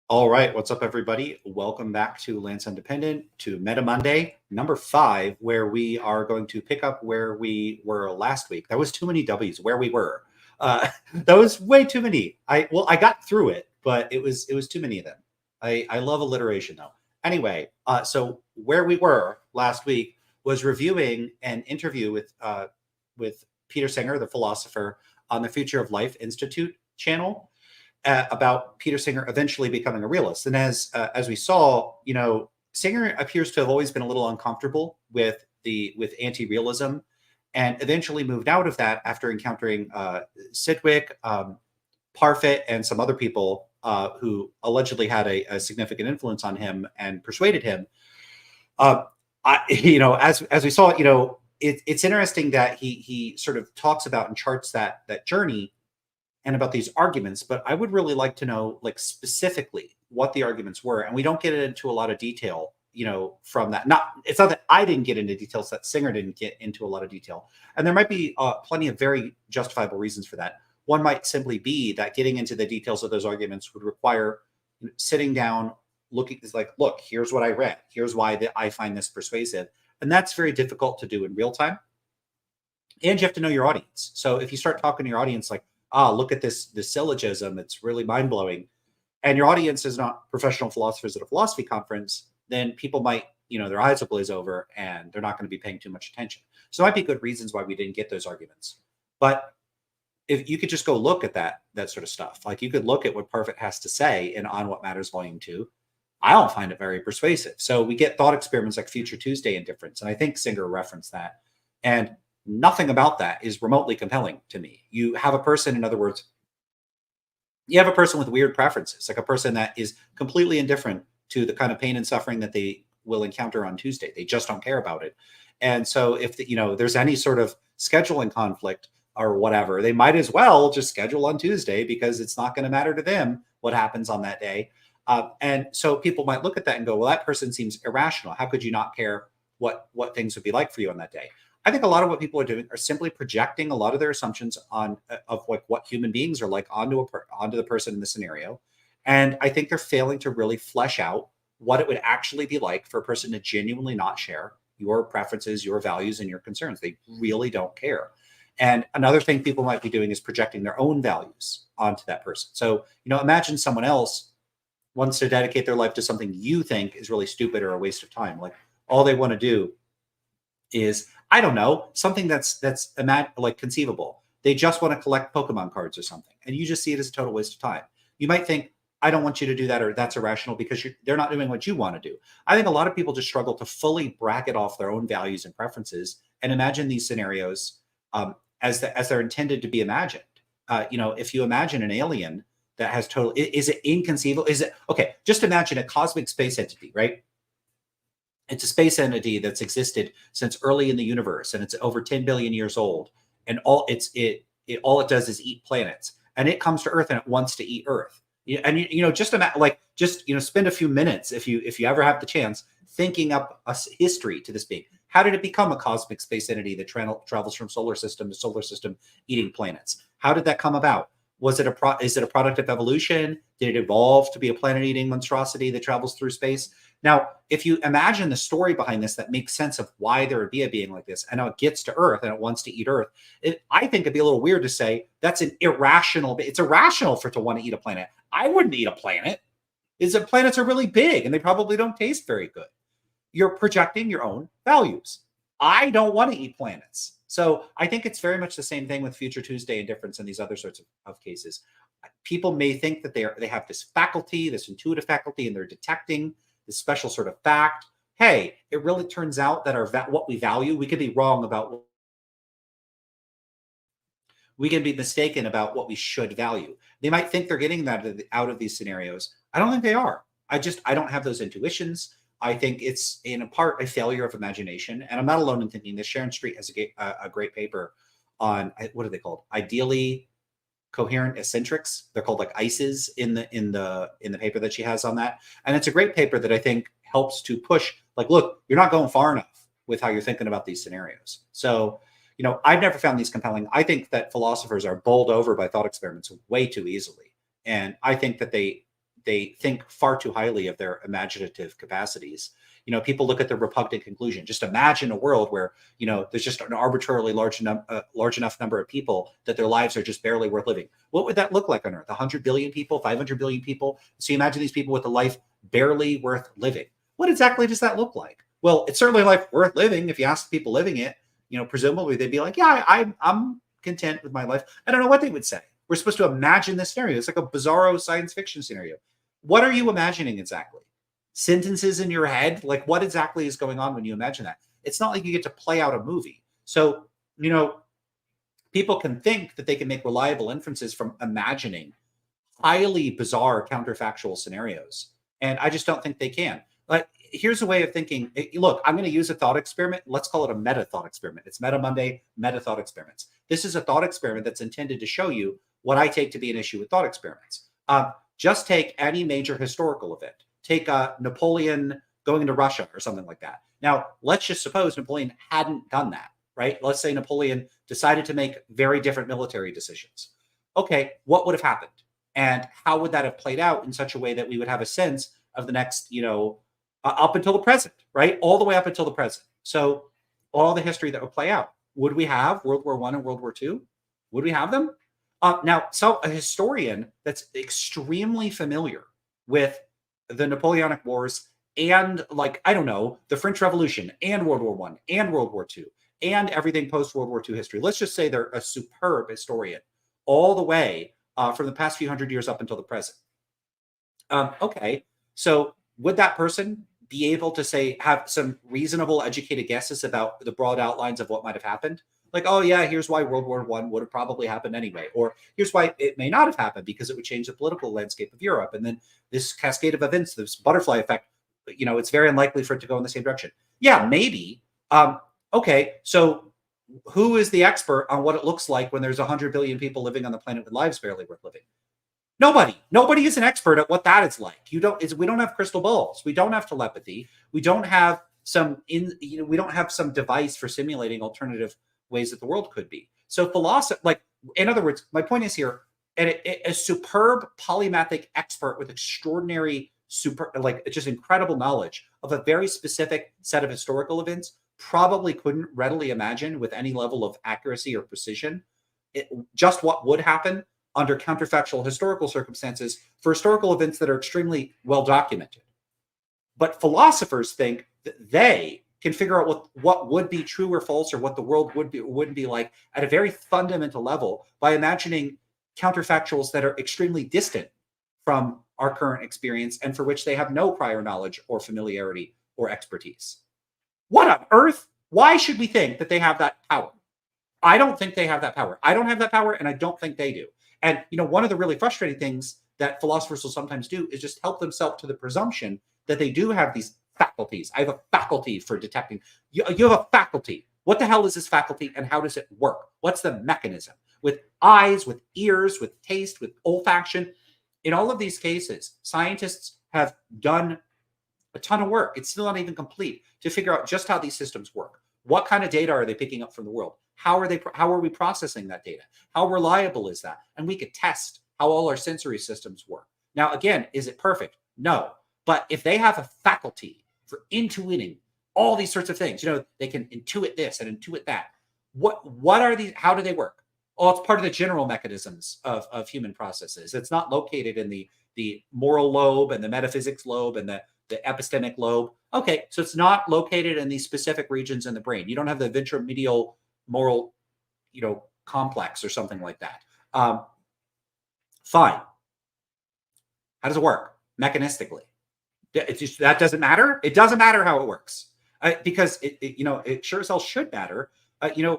All right, what's up, everybody? Welcome back to Lance Independent, to MetaMonday, number 5, where we are going to pick up where we were last week. That was too many W's, where we were. That was way too many. I got through it, but it was too many of them. I love alliteration, though. Anyway, so where we were last week was reviewing an interview with Peter Singer, the philosopher, on the Future of Life Institute channel about Peter Singer eventually becoming a realist. And as we saw, Singer appears to have always been a little uncomfortable with anti-realism, and eventually moved out of that after encountering Sidgwick, Parfit, and some other people who allegedly had a significant influence on him and persuaded him. Uh, as we saw, it's interesting that he sort of talks about and charts that journey and about these arguments, but I would really like to know, like, specifically what the arguments were. And we don't get into a lot of detail, from that. It's not that I didn't get into details, that Singer didn't get into a lot of detail. And there might be plenty of very justifiable reasons for that. One might simply be that getting into the details of those arguments would require sitting down, looking, it's like, look, here's what I read. Here's why I find this persuasive. And that's very difficult to do in real time. And you have to know your audience. So if you start talking to your audience like, look at this syllogism, it's really mind-blowing, and your audience is not professional philosophers at a philosophy conference, then people might, their eyes will glaze over and they're not going to be paying too much attention. So there might be good reasons why we didn't get those arguments. But if you could just go look at that sort of stuff, like you could look at what Parfit has to say in On What Matters Volume 2, I don't find it very persuasive. So we get thought experiments like Future Tuesday Indifference, and I think Singer referenced that. And nothing about that is remotely compelling to me. You have a person, in other words, you have a person with weird preferences, like a person that is completely indifferent to the kind of pain and suffering that they will encounter on Tuesday. They just don't care about it. And so if there's any sort of scheduling conflict or whatever, they might as well just schedule on Tuesday, because it's not going to matter to them what happens on that day. And so people might look at that and go, well, that person seems irrational. How could you not care what things would be like for you on that day? I think a lot of what people are doing are simply projecting a lot of their assumptions of like what human beings are like onto the person in the scenario. And I think they're failing to really flesh out what it would actually be like for a person to genuinely not share your preferences, your values, and your concerns. They really don't care. And another thing people might be doing is projecting their own values onto that person. So, imagine someone else wants to dedicate their life to something you think is really stupid or a waste of time. Like, all they want to do is, I don't know, something that's like conceivable. They just want to collect Pokemon cards or something, and you just see it as a total waste of time. You might think, I don't want you to do that, or that's irrational because they're not doing what you want to do. I think a lot of people just struggle to fully bracket off their own values and preferences and imagine these scenarios as they're intended to be imagined. If you imagine an alien that has total, is it inconceivable? Is it okay? Just imagine a cosmic space entity, right? It's a space entity that's existed since early in the universe, and it's over 10 billion years old. And all it does is eat planets. And it comes to Earth and it wants to eat Earth. And just imagine, spend a few minutes, if you ever have the chance, thinking up a history to this being. How did it become a cosmic space entity that travels from solar system to solar system, eating planets? How did that come about? Is it a product of evolution? Did it evolve to be a planet-eating monstrosity that travels through space? Now, if you imagine the story behind this that makes sense of why there would be a being like this, and how it gets to Earth and it wants to eat Earth, I think it'd be a little weird to say that's an irrational. It's irrational for it to want to eat a planet. I wouldn't eat a planet. Planets are really big and they probably don't taste very good. You're projecting your own values. I don't want to eat planets. So I think it's very much the same thing with Future Tuesday Indifference and these other sorts of cases. People may think that they have this faculty, this intuitive faculty, and they're detecting this special sort of fact. Hey, it really turns out that what we value, we could be wrong about. We can be mistaken about what we should value. They might think they're getting that out of these scenarios. I don't think they are. I don't have those intuitions. I think it's in a part a failure of imagination, and I'm not alone in thinking this. Sharon Street has a great paper on, what are they called? Ideally coherent eccentrics. They're called like ICEs in the paper that she has on that, and it's a great paper that I think helps to push. Like, look, you're not going far enough with how you're thinking about these scenarios. So, I've never found these compelling. I think that philosophers are bowled over by thought experiments way too easily, and I think that they they think far too highly of their imaginative capacities. People look at the repugnant conclusion. Just imagine a world where, there's just an arbitrarily large enough number of people that their lives are just barely worth living. What would that look like on Earth? 100 billion people, 500 billion people? So you imagine these people with a life barely worth living. What exactly does that look like? Well, it's certainly a life worth living. If you ask people living it, presumably they'd be like, yeah, I'm content with my life. I don't know what they would say. We're supposed to imagine this scenario. It's like a bizarro science fiction scenario. What are you imagining exactly? Sentences in your head? Like, what exactly is going on when you imagine that? It's not like you get to play out a movie. So, people can think that they can make reliable inferences from imagining highly bizarre counterfactual scenarios. And I just don't think they can. But here's a way of thinking. Look, I'm going to use a thought experiment. Let's call it a meta thought experiment. It's MetaMonday, meta thought experiments. This is a thought experiment that's intended to show you what I take to be an issue with thought experiments. Just take any major historical event. Take Napoleon going into Russia or something like that. Now, let's just suppose Napoleon hadn't done that, right? Let's say Napoleon decided to make very different military decisions. Okay, what would have happened? And how would that have played out in such a way that we would have a sense of the next, up until the present, right? All the way up until the present. So all the history that would play out. Would we have World War I and World War II? Would we have them? So a historian that's extremely familiar with the Napoleonic Wars and, like, I don't know, the French Revolution and World War I and World War II and everything post-World War II history. Let's just say they're a superb historian all the way from the past few hundred years up until the present. Okay, so would that person be able to have some reasonable educated guesses about the broad outlines of what might have happened? Like, oh yeah, here's why World War I would have probably happened anyway. Or here's why it may not have happened, because it would change the political landscape of Europe. And then this cascade of events, this butterfly effect, it's very unlikely for it to go in the same direction. Yeah, maybe. Okay, so who is the expert on what it looks like when there's 100 billion people living on the planet with lives barely worth living? Nobody is an expert at what that is like. We don't have crystal balls. We don't have telepathy. We don't have we don't have some device for simulating alternative ways that the world could be. So philosophy, like, in other words, my point is here, a superb polymathic expert with extraordinary, just incredible knowledge of a very specific set of historical events probably couldn't readily imagine with any level of accuracy or precision just what would happen under counterfactual historical circumstances for historical events that are extremely well documented. But philosophers think that they can figure out what would be true or false, or what the world would be or wouldn't be like at a very fundamental level by imagining counterfactuals that are extremely distant from our current experience and for which they have no prior knowledge or familiarity or expertise. What on earth? Why should we think that they have that power? I don't think they have that power. I don't have that power, and I don't think they do. And one of the really frustrating things that philosophers will sometimes do is just help themselves to the presumption that they do have these faculties. I have a faculty for detecting. You have a faculty. What the hell is this faculty, and how does it work? What's the mechanism? With eyes, with ears, with taste, with olfaction. In all of these cases, scientists have done a ton of work. It's still not even complete to figure out just how these systems work. What kind of data are they picking up from the world? How are we processing that data? How reliable is that? And we could test how all our sensory systems work. Now, again, is it perfect? No. But if they have a faculty for intuiting all these sorts of things, they can intuit this and intuit that. What are these? How do they work? Oh, it's part of the general mechanisms of human processes. It's not located in the moral lobe and the metaphysics lobe and the epistemic lobe. Okay, so it's not located in these specific regions in the brain. You don't have the ventromedial moral, complex or something like that. Fine. How does it work mechanistically? That doesn't matter. It doesn't matter how it works because it sure as hell should matter.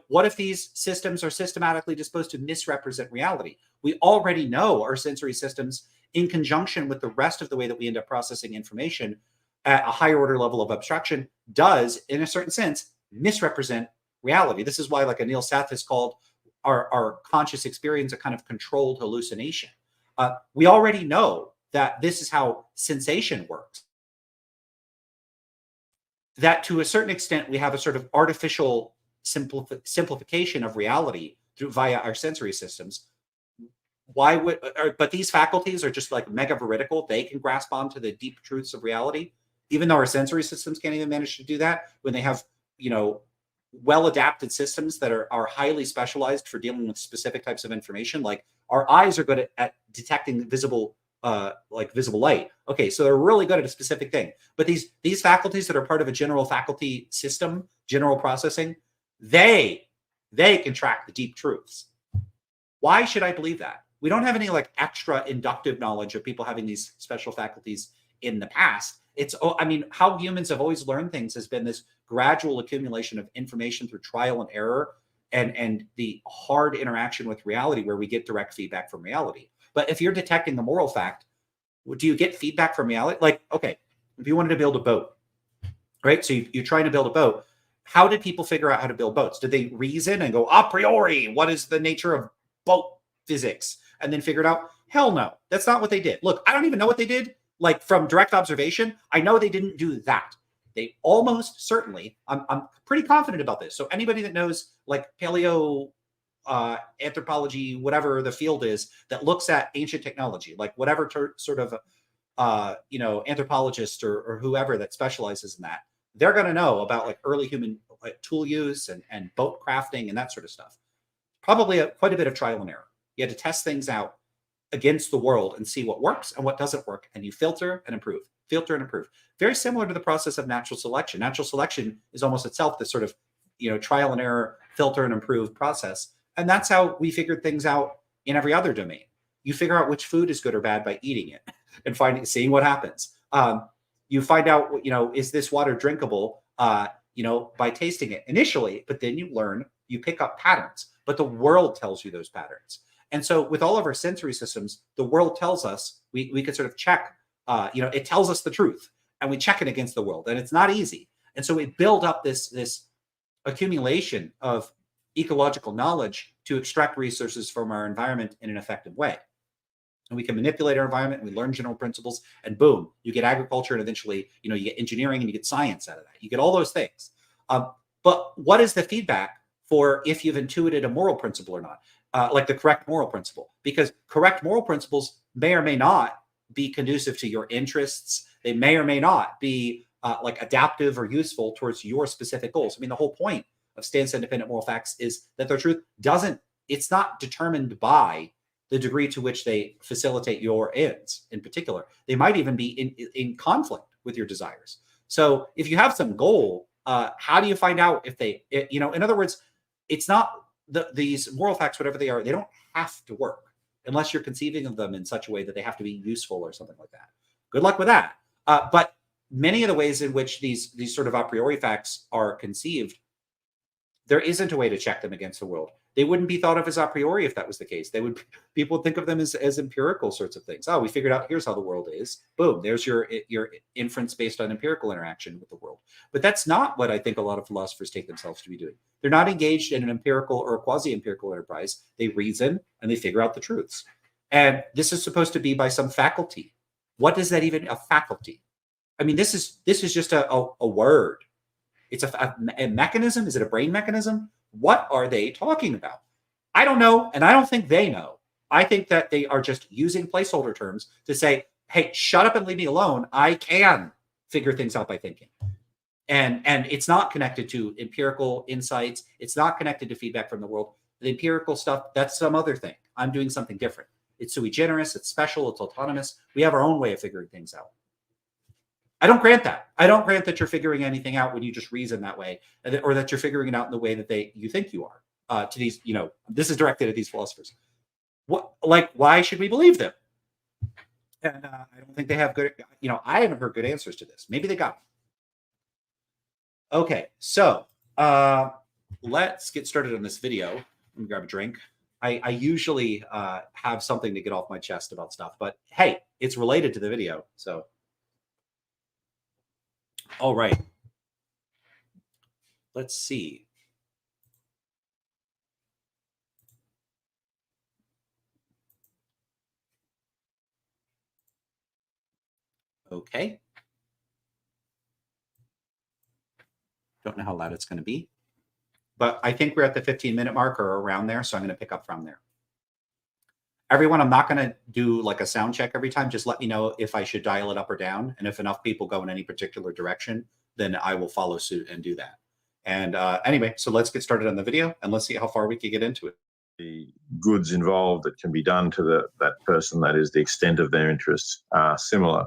What if these systems are systematically disposed to misrepresent reality? We already know our sensory systems, in conjunction with the rest of the way that we end up processing information at a higher order level of abstraction, does, in a certain sense, misrepresent reality. This is why, like, Anil Seth has called our conscious experience a kind of controlled hallucination. We already know that this is how sensation works. That to a certain extent, we have a sort of artificial simplification of reality via our sensory systems. why would, but these faculties are just like mega veridical. They can grasp onto the deep truths of reality, even though our sensory systems can't even manage to do that when they have, you know, well adapted systems that are highly specialized for dealing with specific types of information. Like our eyes are good at detecting visible like visible light. Okay, so they're really good at a specific thing. But these faculties that are part of a general faculty system, general processing, they can track the deep truths. Why should I believe that? We don't have any like extra inductive knowledge of people having these special faculties in the past. It's, I mean, how humans have always learned things has been this gradual accumulation of information through trial and error and the hard interaction with reality where we get direct feedback from reality. But if you're detecting the moral fact, do you get feedback from reality? Like, okay, if you wanted to build a boat, right? So you're trying to build a boat. How did people figure out how to build boats? Did they reason and go a priori? What is the nature of boat physics? And then figure it out? Hell no, that's not what they did. Look, I don't even know what they did. Like from direct observation, I know they didn't do that. They almost certainly, I'm pretty confident about this. So anybody that knows like paleo anthropology, whatever the field is that looks at ancient technology, like whatever sort of you know, anthropologist or whoever that specializes in that, they're going to know about like early human like, tool use and boat crafting and that sort of stuff. Probably quite a bit of trial and error. You had to test things out against the world and see what works and what doesn't work, and you filter and improve, filter and improve. Very similar to the process of natural selection. Natural selection is almost itself this sort of, you know, trial and error, filter and improve process, and that's how we figured things out in every other domain. You figure out which food is good or bad by eating it and seeing what happens. You find out, you know, is this water drinkable? You know, by tasting it initially, but then you learn, you pick up patterns. But the world tells you those patterns. And so with all of our sensory systems, the world tells us we can sort of check, you know, it tells us the truth and we check it against the world, and it's not easy. And so we build up this accumulation of ecological knowledge to extract resources from our environment in an effective way. And we can manipulate our environment and we learn general principles, and boom, you get agriculture, and eventually, you know, you get engineering and you get science out of that. You get all those things. But what is the feedback for if you've intuited a moral principle or not? Like the correct moral principle, because correct moral principles may or may not be conducive to your interests. They may or may not be like adaptive or useful towards your specific goals. I mean, the whole point of stance independent moral facts is that their truth it's not determined by the degree to which they facilitate your ends in particular. They might even be in conflict with your desires. So if you have some goal, how do you find out if you know, in other words, it's not these moral facts, whatever they are, they don't have to work unless you're conceiving of them in such a way that they have to be useful or something like that. Good luck with that. But many of the ways in which these sort of a priori facts are conceived, there isn't a way to check them against the world. They wouldn't be thought of as a priori if that was the case. People would think of them as empirical sorts of things. Oh, we figured out here's how the world is. Boom, there's your inference based on empirical interaction with the world. But that's not what I think a lot of philosophers take themselves to be doing. They're not engaged in an empirical or a quasi-empirical enterprise. They reason and they figure out the truths. And this is supposed to be by some faculty. What is that even, a faculty? I mean, this is just a word. It's a mechanism. Is it a brain mechanism? What are they talking about? I don't know, and I don't think they know. I think that they are just using placeholder terms to say, hey, shut up and leave me alone. I can figure things out by thinking. And it's not connected to empirical insights. It's not connected to feedback from the world. The empirical stuff, that's some other thing. I'm doing something different. It's sui generis, it's special, it's autonomous. We have our own way of figuring things out. I don't grant that. I don't grant that you're figuring anything out when you just reason that way, or that you're figuring it out in the way that you think you are. To these, you know, this is directed at these philosophers. Why should we believe them? And I don't think they have good. You know, I haven't heard good answers to this. Maybe they got them. Okay, so let's get started on this video. Let me grab a drink. I usually have something to get off my chest about stuff, but hey, it's related to the video, so. All right. Let's see. Okay. Don't know how loud it's going to be, but I think we're at the 15-minute mark or around there, so I'm going to pick up from there. everyone, I'm not going to do like a sound check every time. Just let me know if I should dial it up or down. And if enough people go in any particular direction, then I will follow suit and do that. And anyway, so let's get started on the video and let's see how far we can get into it. The goods involved that can be done to that person, that is, the extent of their interests, are similar.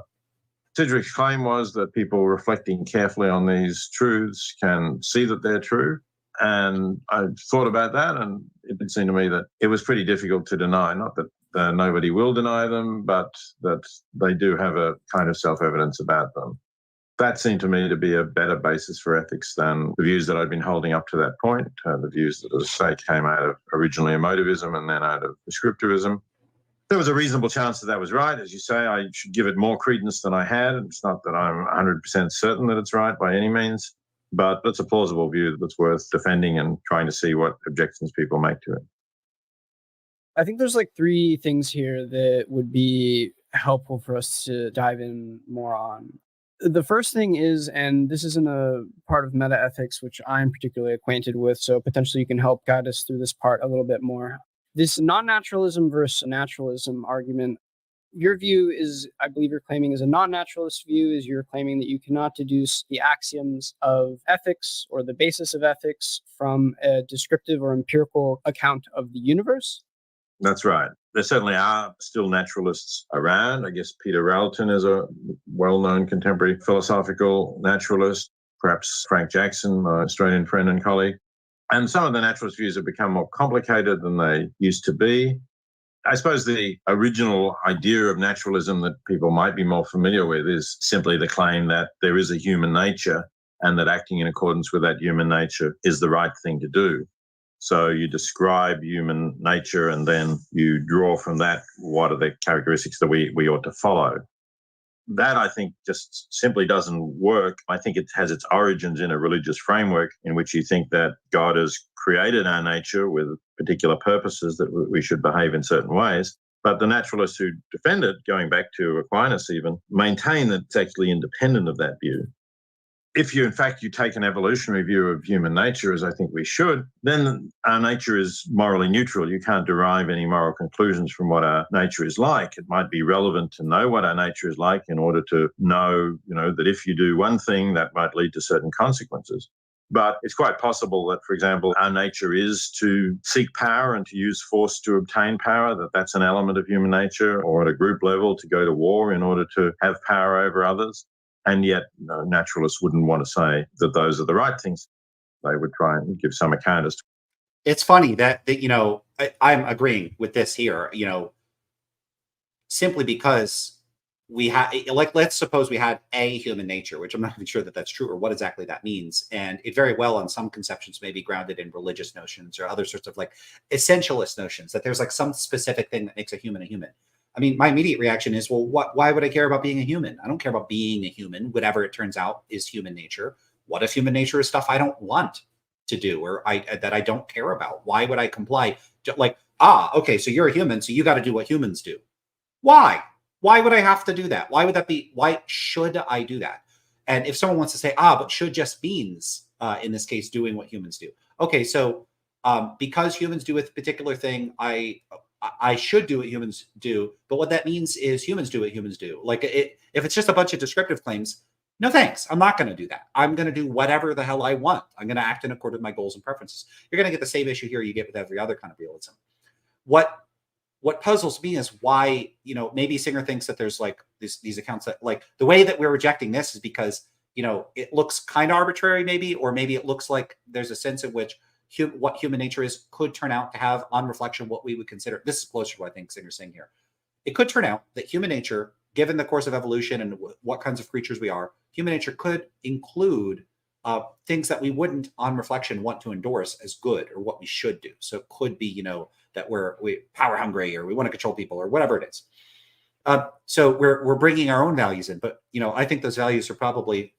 Sidgwick's claim was that people reflecting carefully on these truths can see that they're true. And I thought about that, and it did seem to me that it was pretty difficult to deny. Not that nobody will deny them, but that they do have a kind of self-evidence about them. That seemed to me to be a better basis for ethics than the views that I'd been holding up to that point, the views that, as I say, came out of originally emotivism and then out of prescriptivism. There was a reasonable chance that was right. As you say, I should give it more credence than I had. It's not that I'm 100% certain that it's right by any means, but that's a plausible view that's worth defending and trying to see what objections people make to it. I think there's like three things here that would be helpful for us to dive in more on. The first thing is, and this isn't a part of metaethics, which I'm particularly acquainted with, so potentially you can help guide us through this part a little bit more. This non-naturalism versus naturalism argument, your view is, I believe you're claiming is a non-naturalist view, is you're claiming that you cannot deduce the axioms of ethics or the basis of ethics from a descriptive or empirical account of the universe? That's right. There certainly are still naturalists around. I guess Peter Railton is a well-known contemporary philosophical naturalist, perhaps Frank Jackson, my Australian friend and colleague. And some of the naturalist views have become more complicated than they used to be. I suppose the original idea of naturalism that people might be more familiar with is simply the claim that there is a human nature and that acting in accordance with that human nature is the right thing to do. So you describe human nature and then you draw from that what are the characteristics that we ought to follow. That, I think, just simply doesn't work. I think it has its origins in a religious framework in which you think that God has created our nature with particular purposes, that we should behave in certain ways. But the naturalists who defend it, going back to Aquinas even, maintain that it's actually independent of that view. If you take an evolutionary view of human nature, as I think we should, then our nature is morally neutral. You can't derive any moral conclusions from what our nature is like. It might be relevant to know what our nature is like in order to know, that if you do one thing, that might lead to certain consequences. But it's quite possible that, for example, our nature is to seek power and to use force to obtain power, that's an element of human nature, or at a group level to go to war in order to have power over others. And yet, naturalists wouldn't want to say that those are the right things. They would try and give some account as to. It's funny that I'm agreeing with this here, simply because we have, let's suppose we had a human nature, which I'm not even sure that that's true or what exactly that means. And it very well, on some conceptions, may be grounded in religious notions or other sorts of like essentialist notions, that there's like some specific thing that makes a human a human. I mean, my immediate reaction is, well, why would I care about being a human? I don't care about being a human, whatever it turns out is human nature. What if human nature is stuff I don't want to do or that I don't care about? Why would I comply? Okay, so you're a human, so you got to do what humans do. Why? Why would I have to do that? Why would that be? Why should I do that? And if someone wants to say, but should just means, in this case, doing what humans do. Okay, so because humans do a particular thing, I should do what humans do, but what that means is humans do what humans do. If it's just a bunch of descriptive claims, no thanks. I'm not going to do that. I'm going to do whatever the hell I want. I'm going to act in accord with my goals and preferences. You're going to get the same issue here you get with every other kind of realism. What puzzles me is why, maybe Singer thinks that there's like these accounts that like the way that we're rejecting this is because, it looks kind of arbitrary maybe, or maybe it looks like there's a sense in which what human nature is could turn out to have on reflection what we would consider. This is closer to what I think Singer's saying here. It could turn out that human nature, given the course of evolution and what kinds of creatures we are, human nature could include things that we wouldn't on reflection want to endorse as good or what we should do. So it could be, that we're power hungry or we want to control people or whatever it is. So we're bringing our own values in, but I think those values are probably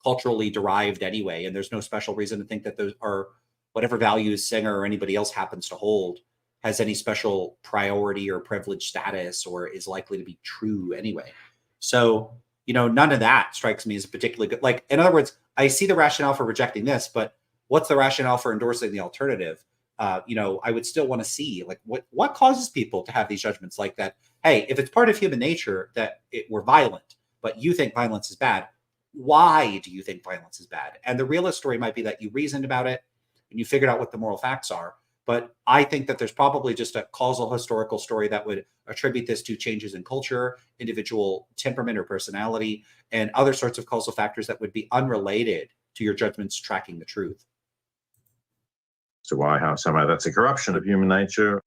culturally derived anyway, and there's no special reason to think that those are whatever values Singer or anybody else happens to hold has any special priority or privileged status or is likely to be true anyway. So, none of that strikes me as a particularly good, in other words, I see the rationale for rejecting this, but what's the rationale for endorsing the alternative? I would still want to see like what causes people to have these judgments like that. Hey, if it's part of human nature that we're violent, but you think violence is bad, why do you think violence is bad? And the realist story might be that you reasoned about it and you figured out what the moral facts are. But I think that there's probably just a causal historical story that would attribute this to changes in culture, individual temperament or personality, and other sorts of causal factors that would be unrelated to your judgments tracking the truth. So how somehow that's a corruption of human nature.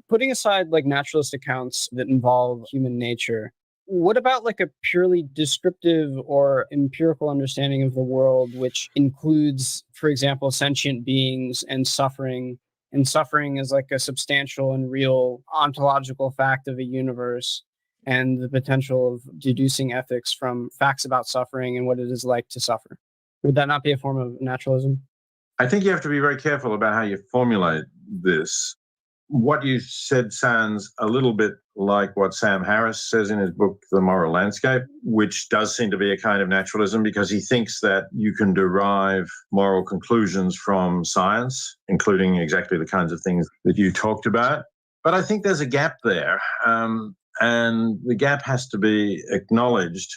Putting aside like naturalist accounts that involve human nature, what about like a purely descriptive or empirical understanding of the world, which includes, for example, sentient beings and suffering is like a substantial and real ontological fact of a universe, and the potential of deducing ethics from facts about suffering and what it is like to suffer? Would that not be a form of naturalism? I think you have to be very careful about how you formulate this. What you said sounds a little bit like what Sam Harris says in his book, The Moral Landscape, which does seem to be a kind of naturalism because he thinks that you can derive moral conclusions from science, including exactly the kinds of things that you talked about. But I think there's a gap there, and the gap has to be acknowledged.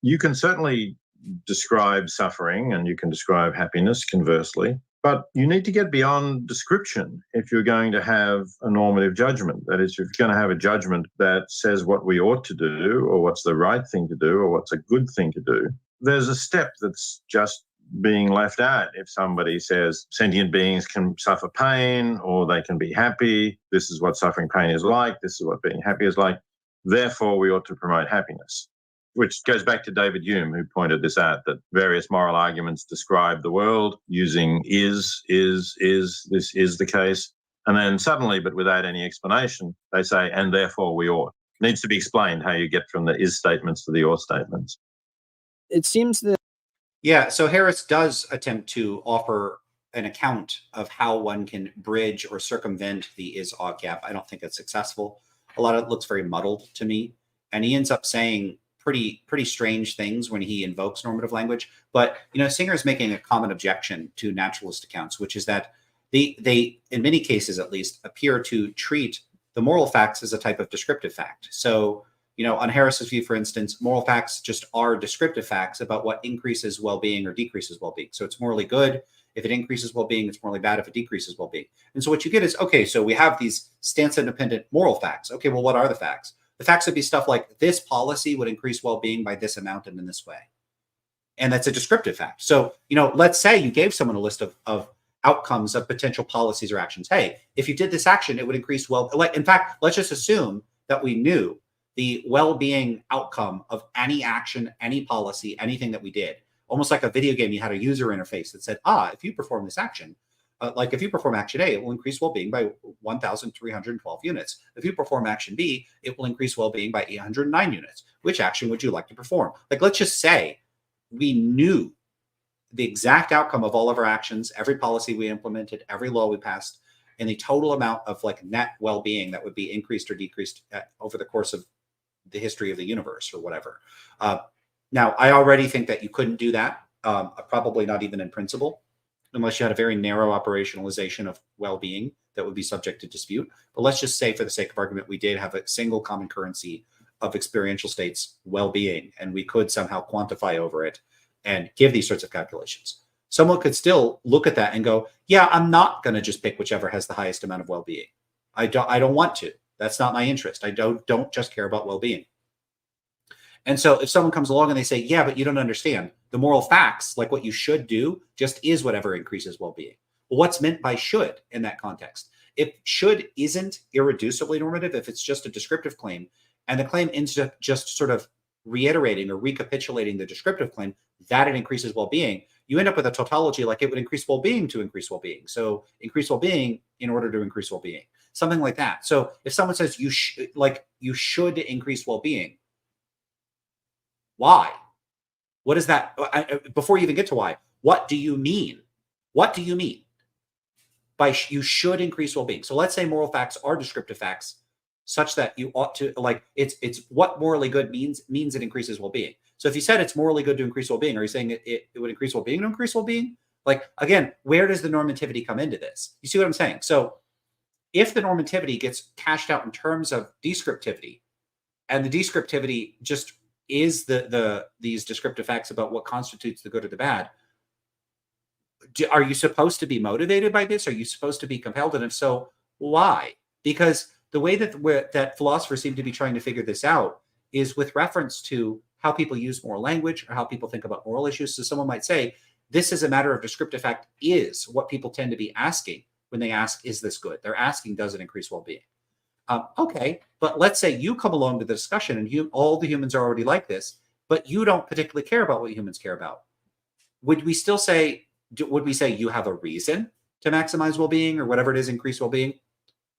You can certainly describe suffering and you can describe happiness conversely, but you need to get beyond description if you're going to have a normative judgment. That is, if you're going to have a judgment that says what we ought to do or what's the right thing to do or what's a good thing to do, there's a step that's just being left out. If somebody says sentient beings can suffer pain or they can be happy, this is what suffering pain is like, this is what being happy is like, therefore we ought to promote happiness. Which goes back to David Hume, who pointed this out, that various moral arguments describe the world using this is the case. And then suddenly, but without any explanation, they say, and therefore we ought. It needs to be explained how you get from the is statements to the ought statements. It seems that... Yeah, so Harris does attempt to offer an account of how one can bridge or circumvent the is-ought gap. I don't think it's successful. A lot of it looks very muddled to me. And he ends up saying pretty strange things when he invokes normative language. But, Singer is making a common objection to naturalist accounts, which is that they, in many cases at least, appear to treat the moral facts as a type of descriptive fact. So, on Harris's view, for instance, moral facts just are descriptive facts about what increases well-being or decreases well-being. So it's morally good if it increases well-being, it's morally bad if it decreases well-being. And so what you get is, okay, so we have these stance-independent moral facts. Okay, well, what are the facts? The facts would be stuff like this policy would increase well-being by this amount and in this way. And that's a descriptive fact. So, let's say you gave someone a list of outcomes of potential policies or actions. Hey, if you did this action, it would increase in fact, let's just assume that we knew the well-being outcome of any action, any policy, anything that we did. Almost like a video game, you had a user interface that said, if you perform this action, like if you perform action A, it will increase well-being by 1,312 units. If you perform action B, it will increase well-being by 809 units. Which action would you like to perform? Like, let's just say we knew the exact outcome of all of our actions, every policy we implemented, every law we passed, and the total amount of like net well-being that would be increased or decreased over the course of the history of the universe or whatever. Now, I already think that you couldn't do that, probably not even in principle, unless you had a very narrow operationalization of well-being that would be subject to dispute. But let's just say, for the sake of argument, we did have a single common currency of experiential states well-being, and we could somehow quantify over it and give these sorts of calculations. Someone could still look at that and go, yeah, I'm not going to just pick whichever has the highest amount of well-being. I don't want to. That's not my interest. I don't just care about well-being. And so if someone comes along and they say, yeah, but you don't understand, the moral facts, like what you should do, just is whatever increases well-being. Well, what's meant by should in that context? If should isn't irreducibly normative, if it's just a descriptive claim, and the claim ends up just sort of reiterating or recapitulating the descriptive claim that it increases well-being, you end up with a tautology like it would increase well-being to increase well-being. So increase well-being in order to increase well-being, something like that. So if someone says you should increase well-being, why? What is that? Before you even get to why, what do you mean? What do you mean by you should increase well-being? So let's say moral facts are descriptive facts such that you ought to, like, it's what morally good means it increases well-being. So if you said it's morally good to increase well-being, are you saying it would increase well-being to increase well-being? Like, again, where does the normativity come into this? You see what I'm saying? So if the normativity gets cashed out in terms of descriptivity, and the descriptivity just is these descriptive facts about what constitutes the good or the bad, are you supposed to be motivated by this? Are you supposed to be compelled? And if so, why? Because the way that philosophers seem to be trying to figure this out is with reference to how people use moral language or how people think about moral issues. So someone might say, this is a matter of descriptive fact is what people tend to be asking when they ask, is this good? They're asking, does it increase well-being? Okay, but let's say you come along to the discussion and all the humans are already like this, but you don't particularly care about what humans care about. Would we say you have a reason to maximize well-being or whatever it is, increase well-being?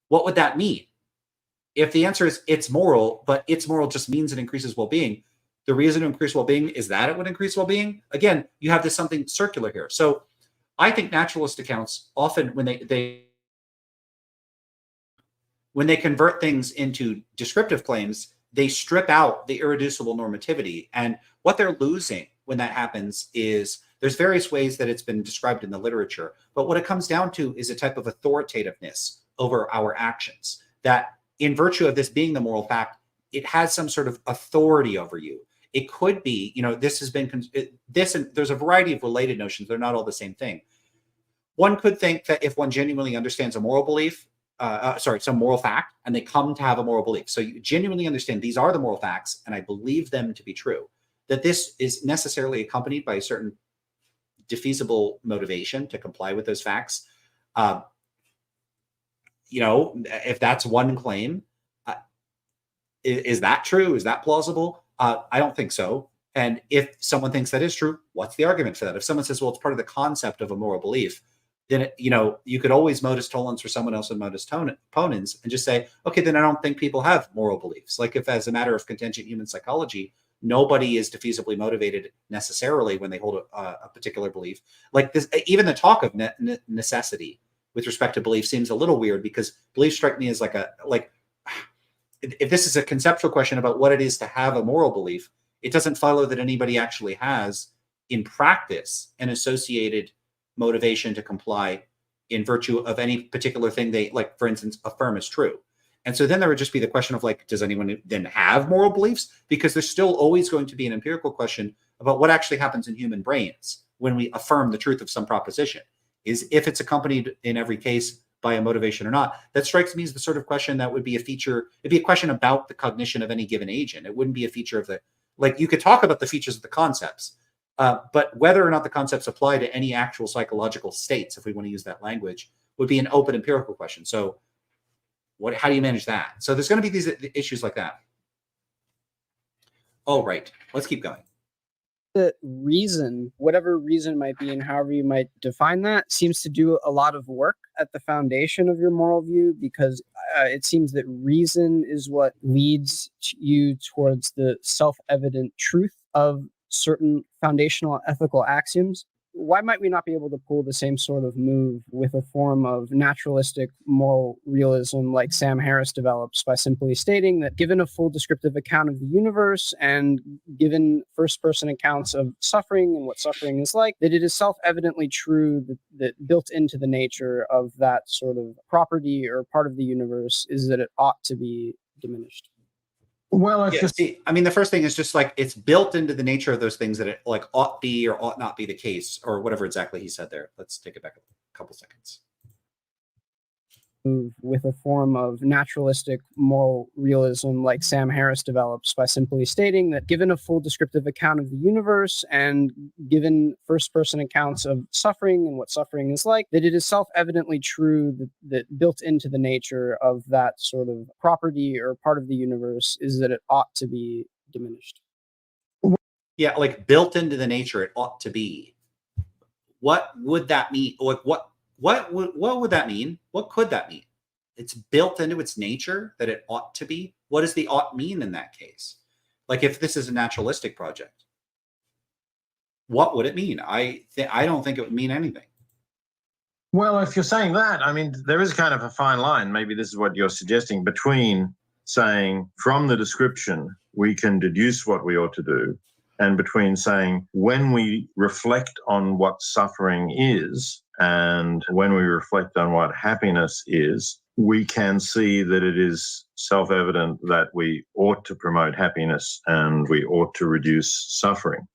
What would that mean? If the answer is it's moral, but it's moral just means it increases well-being, the reason to increase well-being is that it would increase well-being. Again, you have this something circular here. So I think naturalist accounts often, when they convert things into descriptive claims, they strip out the irreducible normativity. And what they're losing when that happens is there's various ways that it's been described in the literature. But what it comes down to is a type of authoritativeness over our actions, that in virtue of this being the moral fact, it has some sort of authority over you. It could be, this has been, and there's a variety of related notions. They're not all the same thing. One could think that if one genuinely understands a moral belief, some moral fact, and they come to have a moral belief. So you genuinely understand these are the moral facts, and I believe them to be true, that this is necessarily accompanied by a certain defeasible motivation to comply with those facts. If that's one claim, is that true? Is that plausible? I don't think so. And if someone thinks that is true, what's the argument for that? If someone says, well, it's part of the concept of a moral belief, then, you could always modus tollens for someone else and modus ponens and just say, okay, then I don't think people have moral beliefs. Like if as a matter of contingent human psychology, nobody is defeasibly motivated necessarily when they hold a particular belief. Like this, even the talk of necessity with respect to belief seems a little weird, because beliefs strike me as if this is a conceptual question about what it is to have a moral belief, it doesn't follow that anybody actually has in practice an associated motivation to comply in virtue of any particular thing they, like, for instance, affirm as true. And so then there would just be the question of does anyone then have moral beliefs? Because there's still always going to be an empirical question about what actually happens in human brains when we affirm the truth of some proposition, is if it's accompanied in every case by a motivation or not. That strikes me as the sort of question that would be it'd be a question about the cognition of any given agent. It wouldn't be a feature of you could talk about the features of the concepts, but whether or not the concepts apply to any actual psychological states, if we want to use that language, would be an open empirical question. So how do you manage that? So there's going to be these issues like that. Oh, right. Let's keep going. The reason, whatever reason might be and however you might define that, seems to do a lot of work at the foundation of your moral view, because it seems that reason is what leads you towards the self-evident truth of certain foundational ethical axioms. Why might we not be able to pull the same sort of move with a form of naturalistic moral realism like Sam Harris develops, by simply stating that given a full descriptive account of the universe and given first-person accounts of suffering and what suffering is like, that it is self-evidently true that built into the nature of that sort of property or part of the universe is that it ought to be diminished? Well, the first thing is just it's built into the nature of those things that it ought be or ought not be the case, or whatever exactly he said there. Let's take it back a couple seconds. With a form of naturalistic moral realism like Sam Harris develops, by simply stating that given a full descriptive account of the universe and given first-person accounts of suffering and what suffering is like, that it is self-evidently true that built into the nature of that sort of property or part of the universe is that it ought to be diminished. Yeah, built into the nature, it ought to be. What would that mean? What would that mean? What could that mean? It's built into its nature that it ought to be. What does the ought mean in that case? If this is a naturalistic project, what would it mean? I don't think it would mean anything. Well, if you're saying that, there is kind of a fine line. Maybe this is what you're suggesting, between saying from the description we can deduce what we ought to do, and between saying when we reflect on what suffering is and when we reflect on what happiness is, we can see that it is self-evident that we ought to promote happiness and we ought to reduce suffering.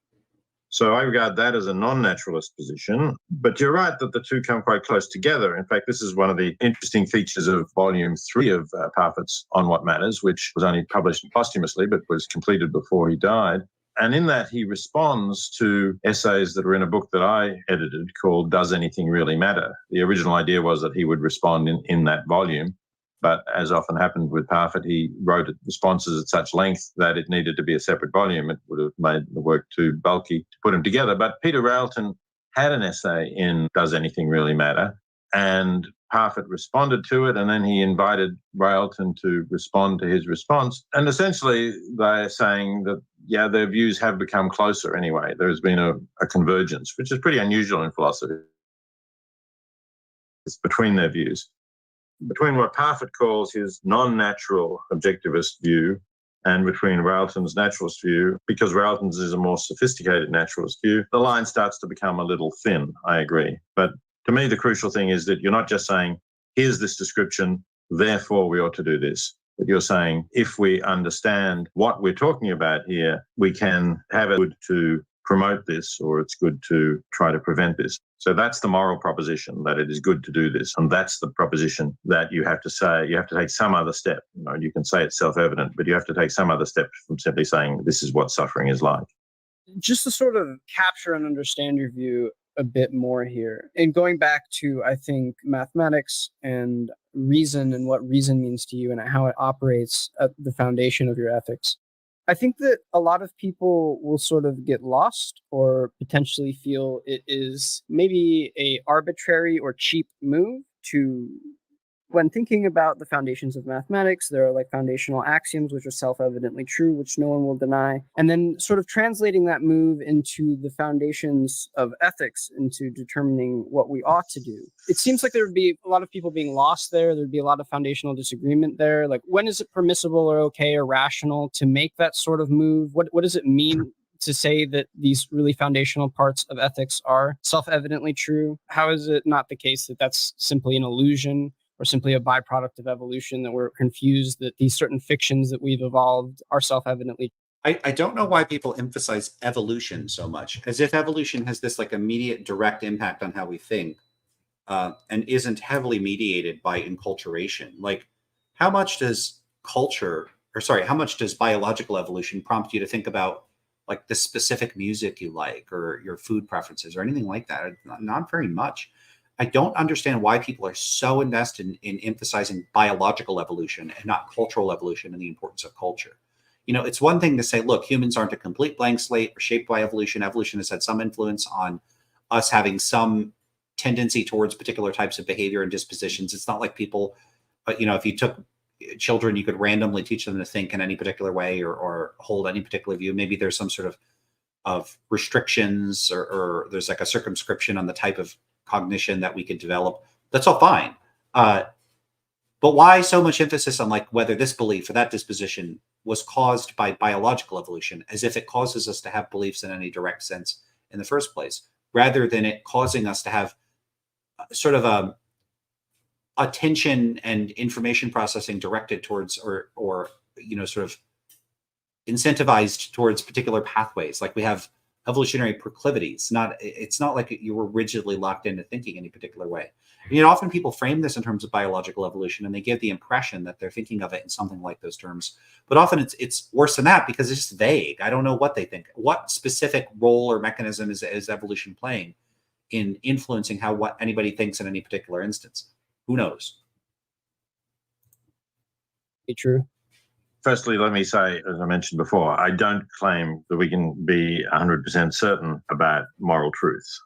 So I regard that as a non-naturalist position, but you're right that the two come quite close together. In fact, this is one of the interesting features of volume 3 of Parfit's On What Matters, which was only published posthumously, but was completed before he died. And in that, he responds to essays that are in a book that I edited called Does Anything Really Matter? The original idea was that he would respond in that volume. But as often happened with Parfit, he wrote responses at such length that it needed to be a separate volume. It would have made the work too bulky to put them together. But Peter Railton had an essay in Does Anything Really Matter? And Parfit responded to it, and then he invited Railton to respond to his response. And essentially, they're saying that, yeah, their views have become closer anyway. There's been a convergence, which is pretty unusual in philosophy. It's between their views. Between what Parfit calls his non-natural objectivist view and between Railton's naturalist view, because Railton's is a more sophisticated naturalist view, the line starts to become a little thin, I agree. But to me, the crucial thing is that you're not just saying, here's this description, therefore we ought to do this. But you're saying, if we understand what we're talking about here, we can have it good to promote this, or it's good to try to prevent this. So that's the moral proposition, that it is good to do this. And that's the proposition that you have to say, you have to take some other step. You can say it's self-evident, but you have to take some other step from simply saying this is what suffering is like. Just to sort of capture and understand your view a bit more here, and going back to, I think, mathematics and reason and what reason means to you and how it operates at the foundation of your ethics. I think that a lot of people will sort of get lost or potentially feel it is maybe a arbitrary or cheap move to, when thinking about the foundations of mathematics, there are like foundational axioms which are self-evidently true, which no one will deny, and then sort of translating that move into the foundations of ethics, into determining what we ought to do. It seems like there would be a lot of people being lost there. There'd be a lot of foundational disagreement there. Like, when is it permissible or okay or rational to make that sort of move? What does it mean to say that these really foundational parts of ethics are self-evidently true? How is it not the case that that's simply an illusion or simply a byproduct of evolution, that we're confused that these certain fictions that we've evolved are self-evidently? I don't know why people emphasize evolution so much, as if evolution has this like immediate direct impact on how we think, and isn't heavily mediated by enculturation. Like, how much does how much does biological evolution prompt you to think about like the specific music you like or your food preferences or anything like that? Not very much. I don't understand why people are so invested in emphasizing biological evolution and not cultural evolution and the importance of culture. It's one thing to say, look, humans aren't a complete blank slate. We're shaped by evolution. Evolution has had some influence on us having some tendency towards particular types of behavior and dispositions. It's not like people, if you took children, you could randomly teach them to think in any particular way or hold any particular view. Maybe there's some sort of restrictions or there's like a circumscription on the type of cognition that we could develop. That's all fine. But why so much emphasis on like whether this belief or that disposition was caused by biological evolution, as if it causes us to have beliefs in any direct sense in the first place, rather than it causing us to have sort of a attention and information processing directed towards or sort of incentivized towards particular pathways. Like, we have evolutionary proclivities. It's not like you were rigidly locked into thinking any particular way. Often people frame this in terms of biological evolution, and they give the impression that they're thinking of it in something like those terms. But often it's worse than that, because it's just vague. I don't know what they think. What specific role or mechanism is evolution playing in influencing what anybody thinks in any particular instance? Who knows? True. Firstly, let me say, as I mentioned before, I don't claim that we can be 100% certain about moral truths.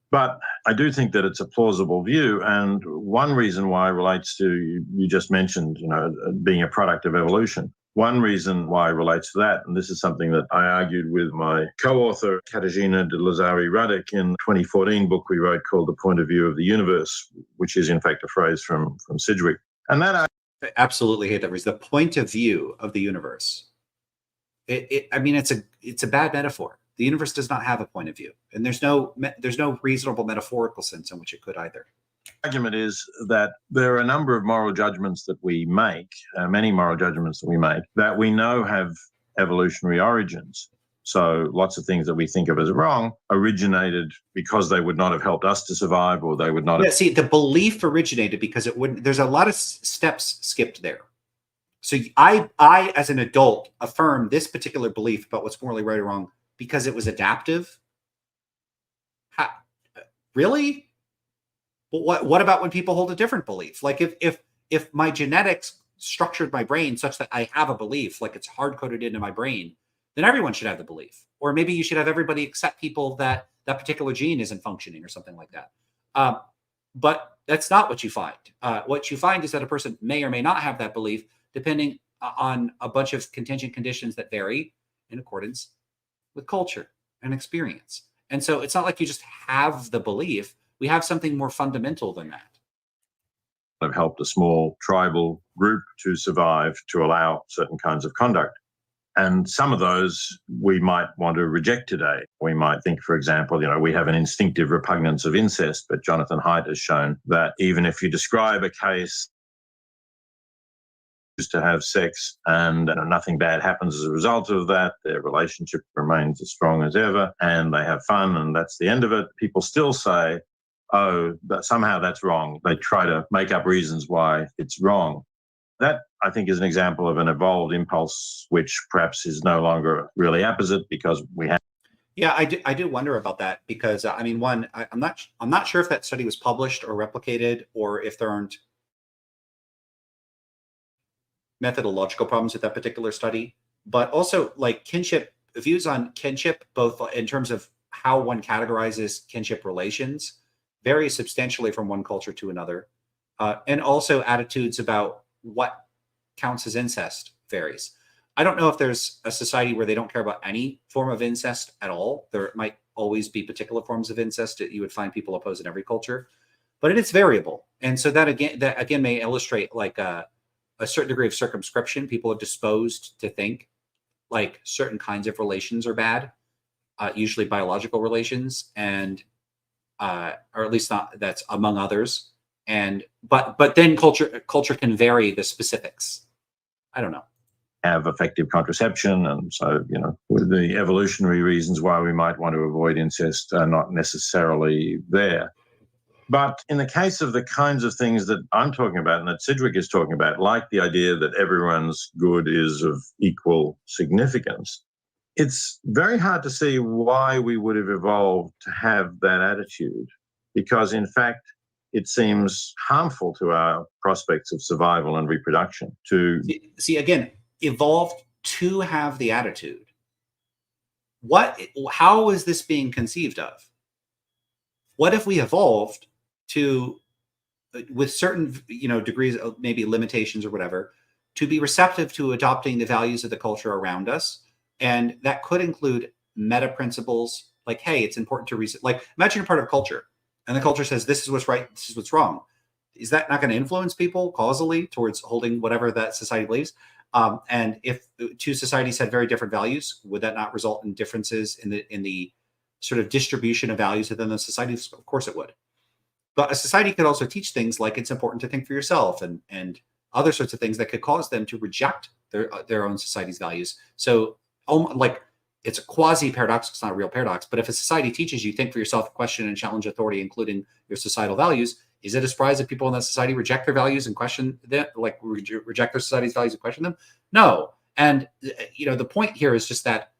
But I do think that it's a plausible view. And one reason why relates to, you just mentioned, being a product of evolution. One reason why relates to that, and this is something that I argued with my co-author, Katarzyna de Lazari-Radek, in the 2014 book we wrote called The Point of View of the Universe, which is in fact a phrase from Sidgwick. And that I absolutely hate that phrase, the point of view of the universe. It's a bad metaphor. The universe does not have a point of view, and there's no reasonable metaphorical sense in which it could either. Argument is that there are a number of moral judgments that we make, many moral judgments that we make, that we know have evolutionary origins. So lots of things that we think of as wrong originated because they would not have helped us to survive, or they would not have. See, the belief originated because it wouldn't. There's a lot of steps skipped there. So I, as an adult, affirm this particular belief about what's morally right or wrong because it was adaptive. Really? But what about when people hold a different belief? Like if my genetics structured my brain such that I have a belief, like it's hard coded into my brain, then everyone should have the belief. Or maybe you should have everybody accept people that particular gene isn't functioning or something like that. But that's not what you find. What you find is that a person may or may not have that belief depending on a bunch of contingent conditions that vary in accordance with culture and experience. And so it's not like you just have the belief. We have something more fundamental than that. Have helped a small tribal group to survive, to allow certain kinds of conduct. And some of those we might want to reject today. We might think, for example, we have an instinctive repugnance of incest, but Jonathan Haidt has shown that even if you describe a case to have sex and nothing bad happens as a result of that, their relationship remains as strong as ever and they have fun and that's the end of it, people still say, oh, somehow that's wrong. They try to make up reasons why it's wrong. That, I think, is an example of an evolved impulse, which perhaps is no longer really apposite because we have. Yeah, I do wonder about that because I'm not sure if that study was published or replicated, or if there aren't methodological problems with that particular study. But also, like kinship, views on kinship, both in terms of how one categorizes kinship relations, vary substantially from one culture to another, and also attitudes about what counts as incest varies. I don't know if there's a society where they don't care about any form of incest at all. There might always be particular forms of incest that you would find people oppose in every culture, but it is variable. And so that again may illustrate like a certain degree of circumscription. People are disposed to think like certain kinds of relations are bad, usually biological relations, and or at least not that's among others. And but then culture can vary the specifics. I don't know. Have effective contraception, and so with the evolutionary reasons why we might want to avoid incest are not necessarily there. But in the case of the kinds of things that I'm talking about and that Sidgwick is talking about, like the idea that everyone's good is of equal significance, it's very hard to see why we would have evolved to have that attitude, because in fact, it seems harmful to our prospects of survival and reproduction. See again, evolved to have the attitude. How is this being conceived of? What if we evolved to, with certain degrees of maybe limitations or whatever, to be receptive to adopting the values of the culture around us? And that could include meta principles like, hey, it's important to like imagine you're part of a culture and the culture says this is what's right, this is what's wrong. Is that not going to influence people causally towards holding whatever that society believes? And if two societies had very different values, would that not result in differences in the sort of distribution of values within the societies? Of course it would. But a society could also teach things like it's important to think for yourself and other sorts of things that could cause them to reject their own society's values. So like it's a quasi paradox, it's not a real paradox, but if a society teaches you think for yourself, question and challenge authority, including your societal values, is it a surprise that people in that society reject their values and question them, like reject their society's values and question them? No. And the point here is just that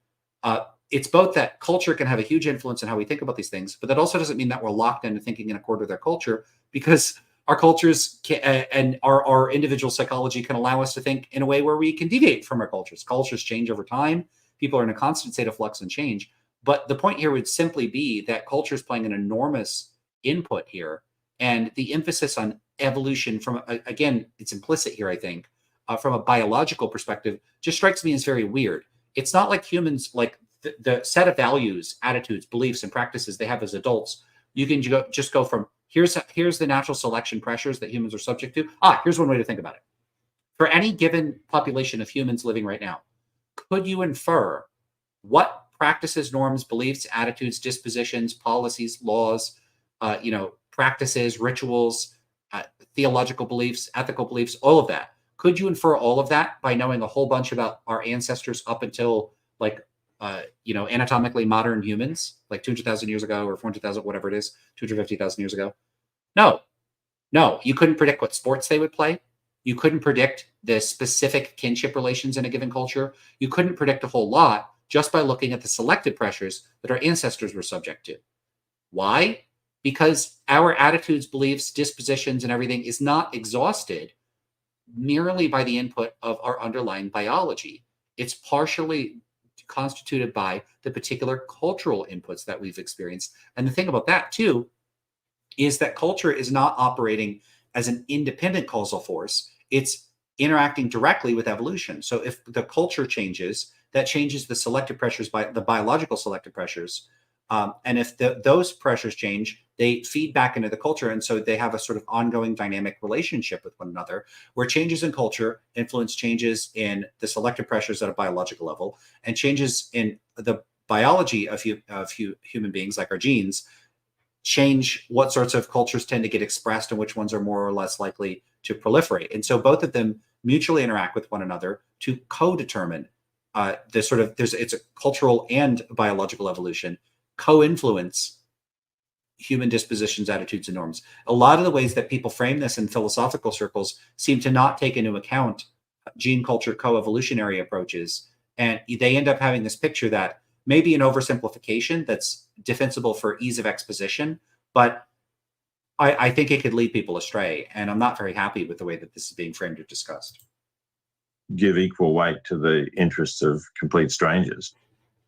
it's both that culture can have a huge influence on how we think about these things, but that also doesn't mean that we're locked into thinking in accord with their culture, because our cultures and our individual psychology can allow us to think in a way where we can deviate from our cultures. Cultures change over time. People are in a constant state of flux and change. But the point here would simply be that culture is playing an enormous input here. And the emphasis on evolution from, again, it's implicit here, I think, from a biological perspective, just strikes me as very weird. It's not like humans, like the set of values, attitudes, beliefs, and practices they have as adults. You can just go from here's the natural selection pressures that humans are subject to. Here's one way to think about it. For any given population of humans living right now, could you infer what practices, norms, beliefs, attitudes, dispositions, policies, laws, practices, rituals, theological beliefs, ethical beliefs, all of that. Could you infer all of that by knowing a whole bunch about our ancestors up until anatomically modern humans, like 200,000 years ago or 400,000, whatever it is, 250,000 years ago? No, you couldn't predict what sports they would play. You couldn't predict the specific kinship relations in a given culture. You couldn't predict a whole lot just by looking at the selected pressures that our ancestors were subject to. Why? Because our attitudes, beliefs, dispositions, and everything is not exhausted merely by the input of our underlying biology. It's partially constituted by the particular cultural inputs that we've experienced. And the thing about that, too, is that culture is not operating as an independent causal force. It's interacting directly with evolution. So if the culture changes, that changes the selective pressures, by the biological selective pressures. And if those pressures change, they feed back into the culture. And so they have a sort of ongoing dynamic relationship with one another, where changes in culture influence changes in the selective pressures at a biological level, and changes in the biology of human beings, like our genes, change what sorts of cultures tend to get expressed and which ones are more or less likely to proliferate. And so both of them mutually interact with one another to co-determine it's a cultural and biological evolution, co-influence human dispositions, attitudes, and norms. A lot of the ways that people frame this in philosophical circles seem to not take into account gene culture co-evolutionary approaches. And they end up having this picture that may be an oversimplification that's defensible for ease of exposition, but I think it could lead people astray. And I'm not very happy with the way that this is being framed or discussed. Give equal weight to the interests of complete strangers.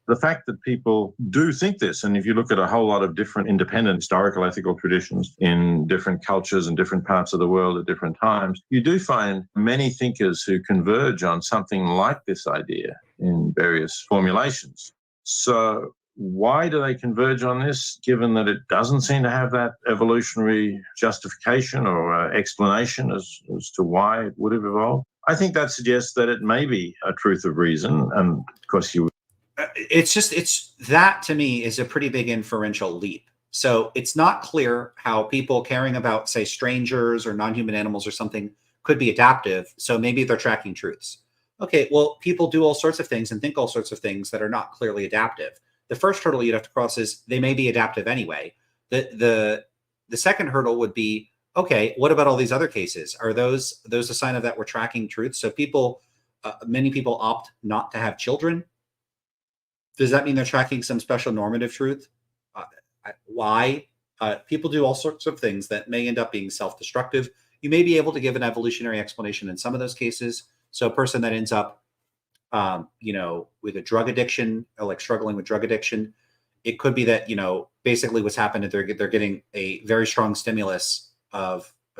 The fact that people do think this, and if you look at a whole lot of different independent historical ethical traditions in different cultures and different parts of the world at different times, you do find many thinkers who converge on something like this idea in various formulations. So why do they converge on this, given that it doesn't seem to have that evolutionary justification or explanation as to why it would have evolved? I think that suggests that it may be a truth of reason. And of course, it's that, to me, is a pretty big inferential leap. So it's not clear how people caring about, say, strangers or non-human animals or something could be adaptive. So maybe they're tracking truths. Okay, well, people do all sorts of things and think all sorts of things that are not clearly adaptive. The first hurdle you'd have to cross is they may be adaptive anyway. The second hurdle would be, okay, what about all these other cases? Are those a sign of that we're tracking truths? So many people opt not to have children. Does that mean they're tracking some special normative truth? Why? People do all sorts of things that may end up being self-destructive. You may be able to give an evolutionary explanation in some of those cases. So a person that ends up, with a drug addiction, or like struggling with drug addiction, it could be that, basically what's happened is they're getting a very strong stimulus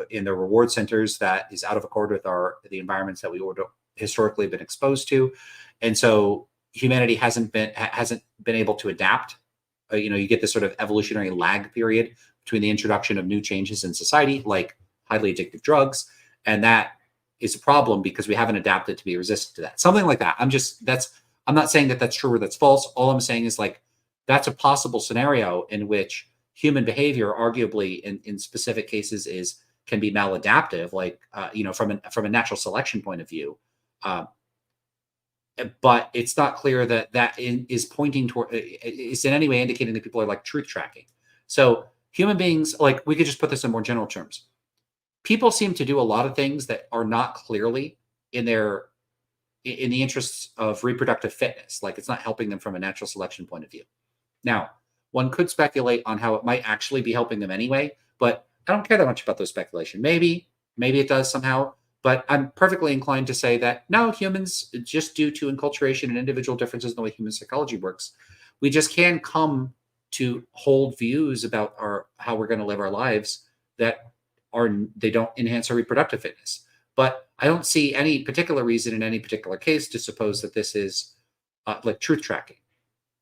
in their reward centers that is out of accord with the environments that we would historically been exposed to. And so humanity hasn't been able to adapt. You get this sort of evolutionary lag period between the introduction of new changes in society, like highly addictive drugs, and that is a problem because we haven't adapted to be resistant to that. Something like that. I'm not saying that that's true or that's false. All I'm saying is, like, that's a possible scenario in which human behavior, arguably in specific cases, can be maladaptive, like from a natural selection point of view. But it's not clear that is pointing toward, is in any way indicating that people are like truth tracking. So human beings, like, we could just put this in more general terms. People seem to do a lot of things that are not clearly in the interests of reproductive fitness. Like, it's not helping them from a natural selection point of view. Now, one could speculate on how it might actually be helping them anyway, but I don't care that much about those speculation. Maybe it does somehow. But I'm perfectly inclined to say that no, humans, just due to enculturation and individual differences in the way human psychology works, we just can come to hold views about how we're going to live our lives that they don't enhance our reproductive fitness. But I don't see any particular reason in any particular case to suppose that this is like truth tracking.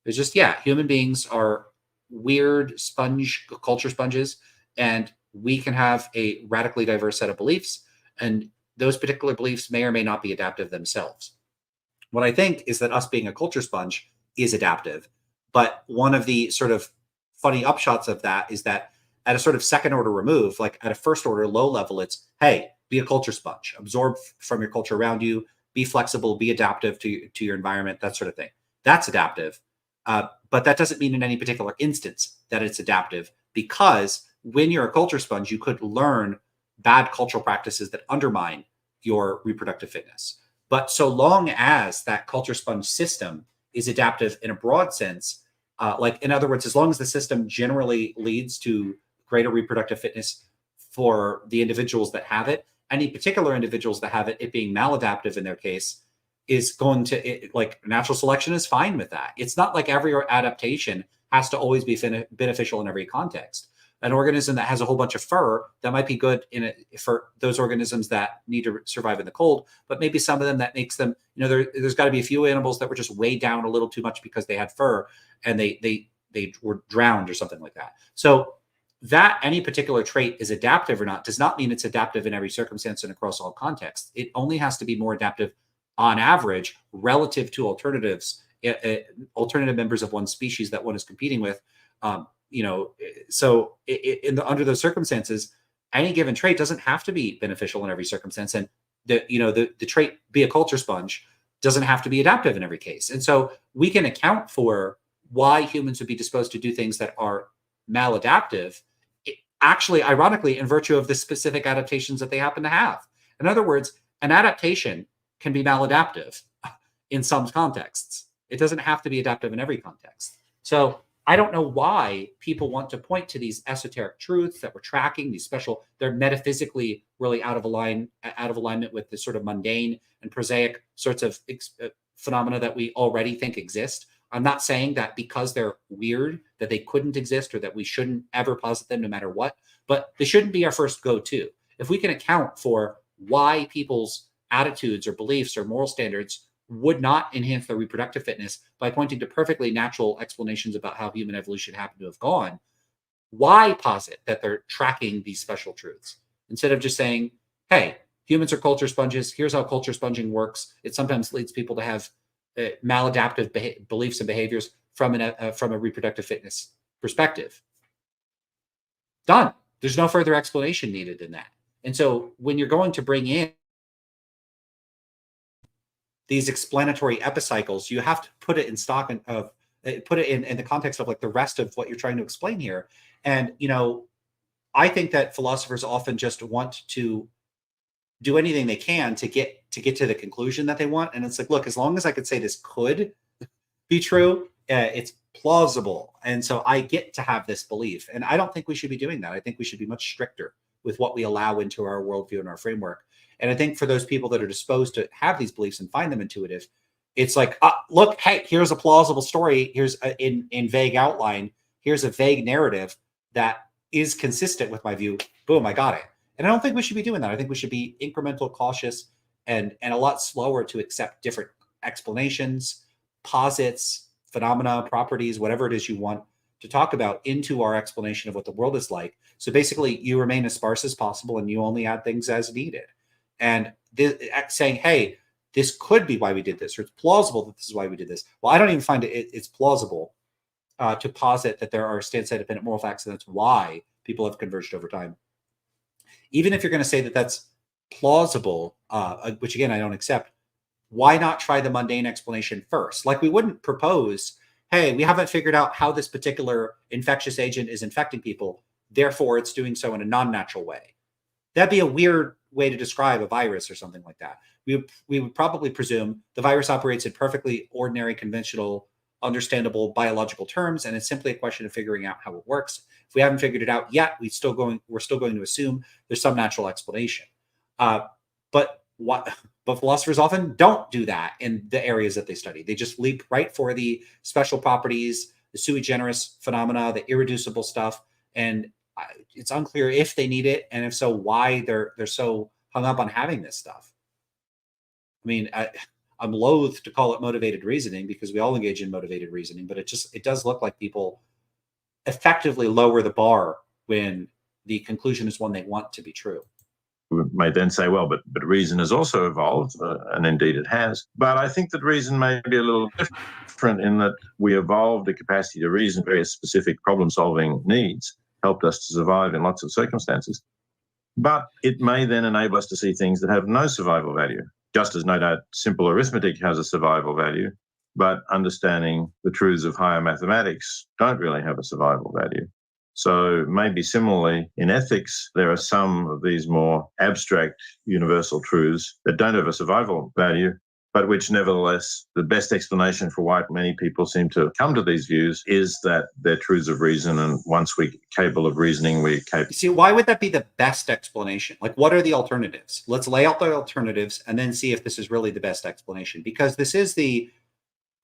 It's just, human beings are weird culture sponges, and we can have a radically diverse set of beliefs, and those particular beliefs may or may not be adaptive themselves. What I think is that us being a culture sponge is adaptive, But one of the sort of funny upshots of that is that at a sort of second order remove, like at a first order low level, it's, hey, be a culture sponge, absorb from your culture around you, be flexible, be adaptive to your environment, that sort of thing. That's adaptive. But that doesn't mean in any particular instance that it's adaptive, because when you're a culture sponge, you could learn bad cultural practices that undermine your reproductive fitness. But so long as that culture sponge system is adaptive in a broad sense, like in other words, as long as the system generally leads to greater reproductive fitness for the individuals that have it, any particular individuals that have it, it being maladaptive in their case, is going to, like, natural selection is fine with that. It's not like every adaptation has to always be beneficial in every context. An organism that has a whole bunch of fur, that might be good for those organisms that need to survive in the cold, but maybe some of them that makes them, there's got to be a few animals that were just weighed down a little too much because they had fur and they were drowned or something like that. So that any particular trait is adaptive or not does not mean it's adaptive in every circumstance and across all contexts. It only has to be more adaptive on average relative to alternatives, alternative members of one species that one is competing with. So under those circumstances, any given trait doesn't have to be beneficial in every circumstance, and the trait be a culture sponge doesn't have to be adaptive in every case. And so we can account for why humans would be disposed to do things that are maladaptive, actually, ironically, in virtue of the specific adaptations that they happen to have. In other words, an adaptation can be maladaptive in some contexts. It doesn't have to be adaptive in every context. So I don't know why people want to point to these esoteric truths that we're tracking, these special, they're metaphysically really out of alignment with the sort of mundane and prosaic sorts of phenomena that we already think exist. I'm not saying that because they're weird that they couldn't exist or that we shouldn't ever posit them no matter what, but they shouldn't be our first go-to. If we can account for why people's attitudes or beliefs or moral standards would not enhance their reproductive fitness by pointing to perfectly natural explanations about how human evolution happened to have gone, why posit that they're tracking these special truths instead of just saying, hey, humans are culture sponges. Here's how culture sponging works. It sometimes leads people to have maladaptive beliefs and behaviors from a reproductive fitness perspective. Done. There's no further explanation needed than that. And so when you're going to bring in these explanatory epicycles, you have to put it in stock of put it in the context of like the rest of what you're trying to explain here. And I think that philosophers often just want to do anything they can to get to the conclusion that they want. And it's like, look, as long as I could say this could be true, it's plausible. And so I get to have this belief. And I don't think we should be doing that. I think we should be much stricter with what we allow into our worldview and our framework. And I think for those people that are disposed to have these beliefs and find them intuitive, it's like, look, hey, here's a plausible story. Here's in vague outline. Here's a vague narrative that is consistent with my view. Boom, I got it. And I don't think we should be doing that. I think we should be incremental, cautious, and a lot slower to accept different explanations, posits, phenomena, properties, whatever it is you want to talk about into our explanation of what the world is like. So basically, you remain as sparse as possible and you only add things as needed. And saying, hey, this could be why we did this, or it's plausible that this is why we did this. Well, I don't even find it's plausible to posit that there are stance-independent moral facts, and that's why people have converged over time. Even if you're going to say that that's plausible, which again, I don't accept, why not try the mundane explanation first? Like, we wouldn't propose, hey, we haven't figured out how this particular infectious agent is infecting people, therefore it's doing so in a non-natural way. That'd be a weird way to describe a virus or something like that. We would probably presume the virus operates in perfectly ordinary, conventional, understandable biological terms, and it's simply a question of figuring out how it works. If we haven't figured it out yet, we're still going to assume there's some natural explanation. But philosophers often don't do that in the areas that they study. They just leap right for the special properties, the sui generis phenomena, the irreducible stuff, and it's unclear if they need it, and if so, why they're so hung up on having this stuff. I mean, I'm loath to call it motivated reasoning because we all engage in motivated reasoning, but it does look like people effectively lower the bar when the conclusion is one they want to be true. We may then say, well, but reason has also evolved, and indeed it has. But I think that reason may be a little different in that we evolved the capacity to reason various specific problem-solving needs, helped us to survive in lots of circumstances. But it may then enable us to see things that have no survival value, just as no doubt simple arithmetic has a survival value, but understanding the truths of higher mathematics don't really have a survival value. So maybe similarly in ethics, there are some of these more abstract universal truths that don't have a survival value, but which nevertheless, the best explanation for why many people seem to come to these views is that they're truths of reason. And once we're capable of reasoning, we're capable. See, why would that be the best explanation? Like, what are the alternatives? Let's lay out the alternatives and then see if this is really the best explanation, because this is the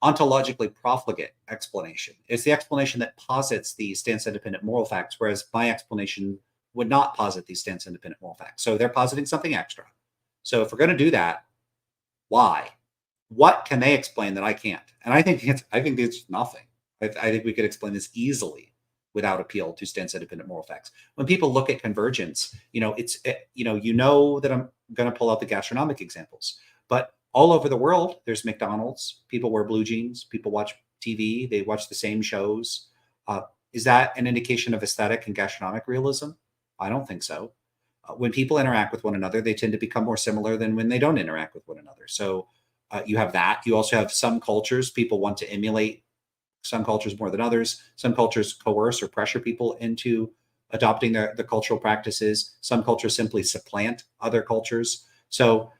ontologically profligate explanation. It's the explanation that posits the stance-independent moral facts, whereas my explanation would not posit these stance-independent moral facts. So they're positing something extra. So if we're going to do that, why? What can they explain that I can't? And I think it's nothing. I think we could explain this easily without appeal to stance-independent moral facts. When people look at convergence, you know that I'm going to pull out the gastronomic examples, but all over the world, there's McDonald's. People wear blue jeans. People watch TV. They watch the same shows. Is that an indication of aesthetic and gastronomic realism? I don't think so. When people interact with one another, they tend to become more similar than when they don't interact with one another. So you have that. You also have some cultures. People want to emulate some cultures more than others. Some cultures coerce or pressure people into adopting the cultural practices. Some cultures simply supplant other cultures. So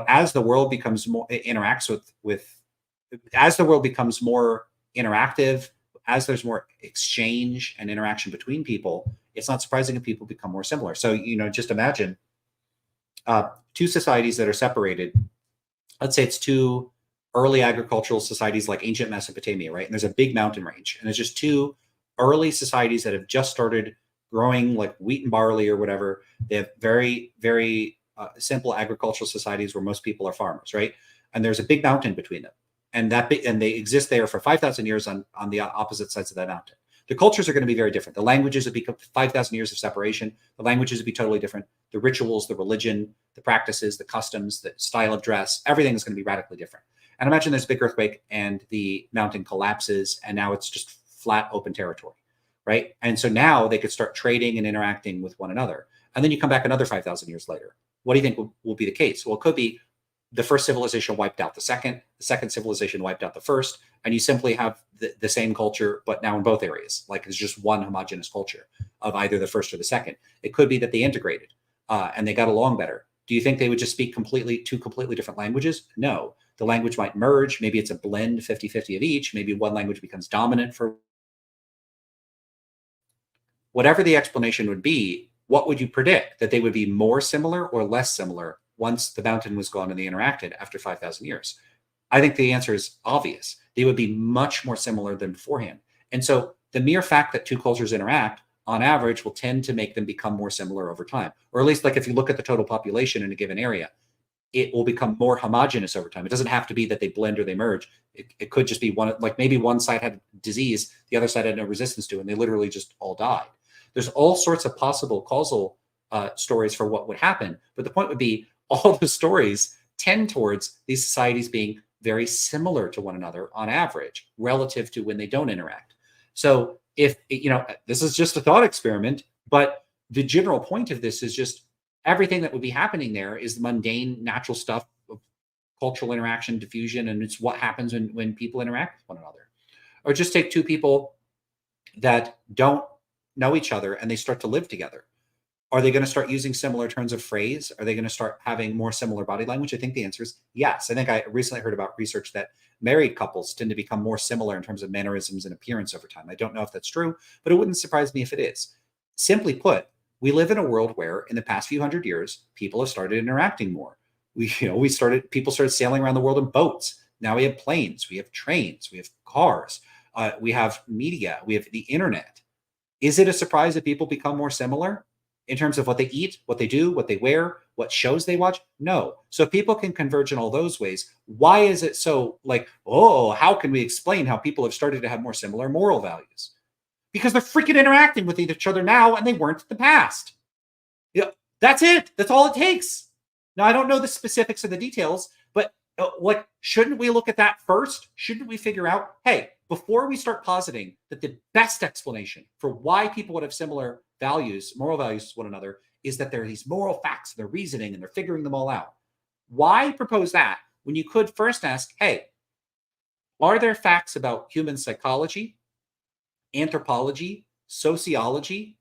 as the world becomes more as the world becomes more interactive, as there's more exchange and interaction between people, it's not surprising if people become more similar. So, just imagine two societies that are separated. Let's say it's two early agricultural societies like ancient Mesopotamia, right? And there's a big mountain range, and it's just two early societies that have just started growing like wheat and barley or whatever. They have very, very simple agricultural societies where most people are farmers, right? And there's a big mountain between them, and they exist there for 5,000 years on the opposite sides of that mountain. The cultures are going to be very different. The languages would be 5,000 years of separation. The languages would be totally different. The rituals, the religion, the practices, the customs, the style of dress, everything is going to be radically different. And imagine there's a big earthquake and the mountain collapses, and now it's just flat open territory, right? And so now they could start trading and interacting with one another. And then you come back another 5,000 years later. What do you think will be the case? Well, it could be the first civilization wiped out the second civilization wiped out the first, and you simply have the same culture, but now in both areas. Like it's just one homogenous culture of either the first or the second. It could be that they integrated and they got along better. Do you think they would just speak two completely different languages? No. The language might merge. Maybe it's a blend 50-50 of each. Maybe one language becomes dominant for whatever the explanation would be. What would you predict? That they would be more similar or less similar once the mountain was gone and they interacted after 5,000 years? I think the answer is obvious. They would be much more similar than beforehand. And so the mere fact that two cultures interact on average will tend to make them become more similar over time. Or at least like if you look at the total population in a given area, it will become more homogenous over time. It doesn't have to be that they blend or they merge. It could just be one, like maybe one side had disease, the other side had no resistance to it, and they literally just all died. There's all sorts of possible causal stories for what would happen. But the point would be all the stories tend towards these societies being very similar to one another on average relative to when they don't interact. So if, this is just a thought experiment, but the general point of this is just everything that would be happening there is the mundane, natural stuff of cultural interaction, diffusion, and it's what happens when people interact with one another. Or just take two people that don't know each other and they start to live together. Are they going to start using similar turns of phrase? Are they going to start having more similar body language? I think the answer is yes. I think I recently heard about research that married couples tend to become more similar in terms of mannerisms and appearance over time. I don't know if that's true, but it wouldn't surprise me if it is. Simply put, we live in a world where in the past few hundred years, people have started interacting more. People started sailing around the world in boats. Now we have planes, we have trains, we have cars, we have media, we have the internet. Is it a surprise that people become more similar in terms of what they eat, what they do, what they wear, what shows they watch? No. So if people can converge in all those ways, why is it so how can we explain how people have started to have more similar moral values? Because they're freaking interacting with each other now and they weren't in the past. That's it. That's all it takes. Now, I don't know the specifics of the details, but what shouldn't we look at that first? Shouldn't we figure out, hey, before we start positing that the best explanation for why people would have similar values, moral values to one another, is that there are these moral facts, they're reasoning, and they're figuring them all out. Why propose that when you could first ask, hey, are there facts about human psychology, anthropology, sociology,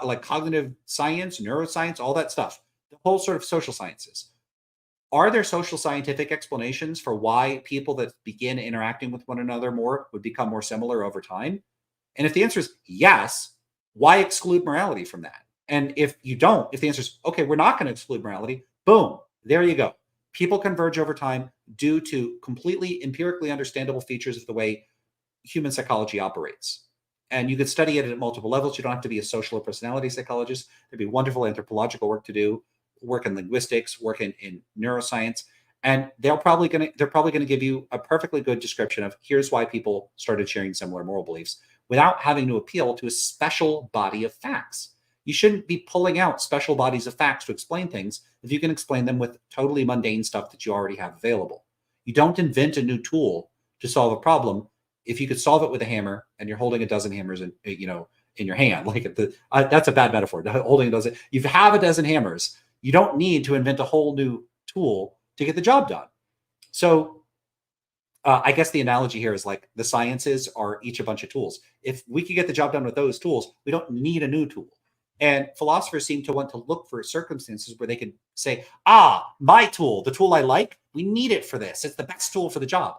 like cognitive science, neuroscience, all that stuff, the whole sort of social sciences? Are there social scientific explanations for why people that begin interacting with one another more would become more similar over time? And if the answer is yes, why exclude morality from that? And if you don't, if the answer is, okay, we're not going to exclude morality, boom, there you go. People converge over time due to completely empirically understandable features of the way human psychology operates. And you could study it at multiple levels. You don't have to be a social or personality psychologist. There'd be wonderful anthropological work to do, work in linguistics, work in neuroscience. And they're probably going to give you a perfectly good description of here's why people started sharing similar moral beliefs without having to appeal to a special body of facts. You shouldn't be pulling out special bodies of facts to explain things if you can explain them with totally mundane stuff that you already have available. You don't invent a new tool to solve a problem if you could solve it with a hammer and you're holding a dozen hammers in your hand. Like that's a bad metaphor. Holding a dozen, you have a dozen hammers. You don't need to invent a whole new tool to get the job done. So I guess the analogy here is like the sciences are each a bunch of tools. If we could get the job done with those tools, we don't need a new tool. And philosophers seem to want to look for circumstances where they could say, my tool, the tool I like, we need it for this. It's the best tool for the job.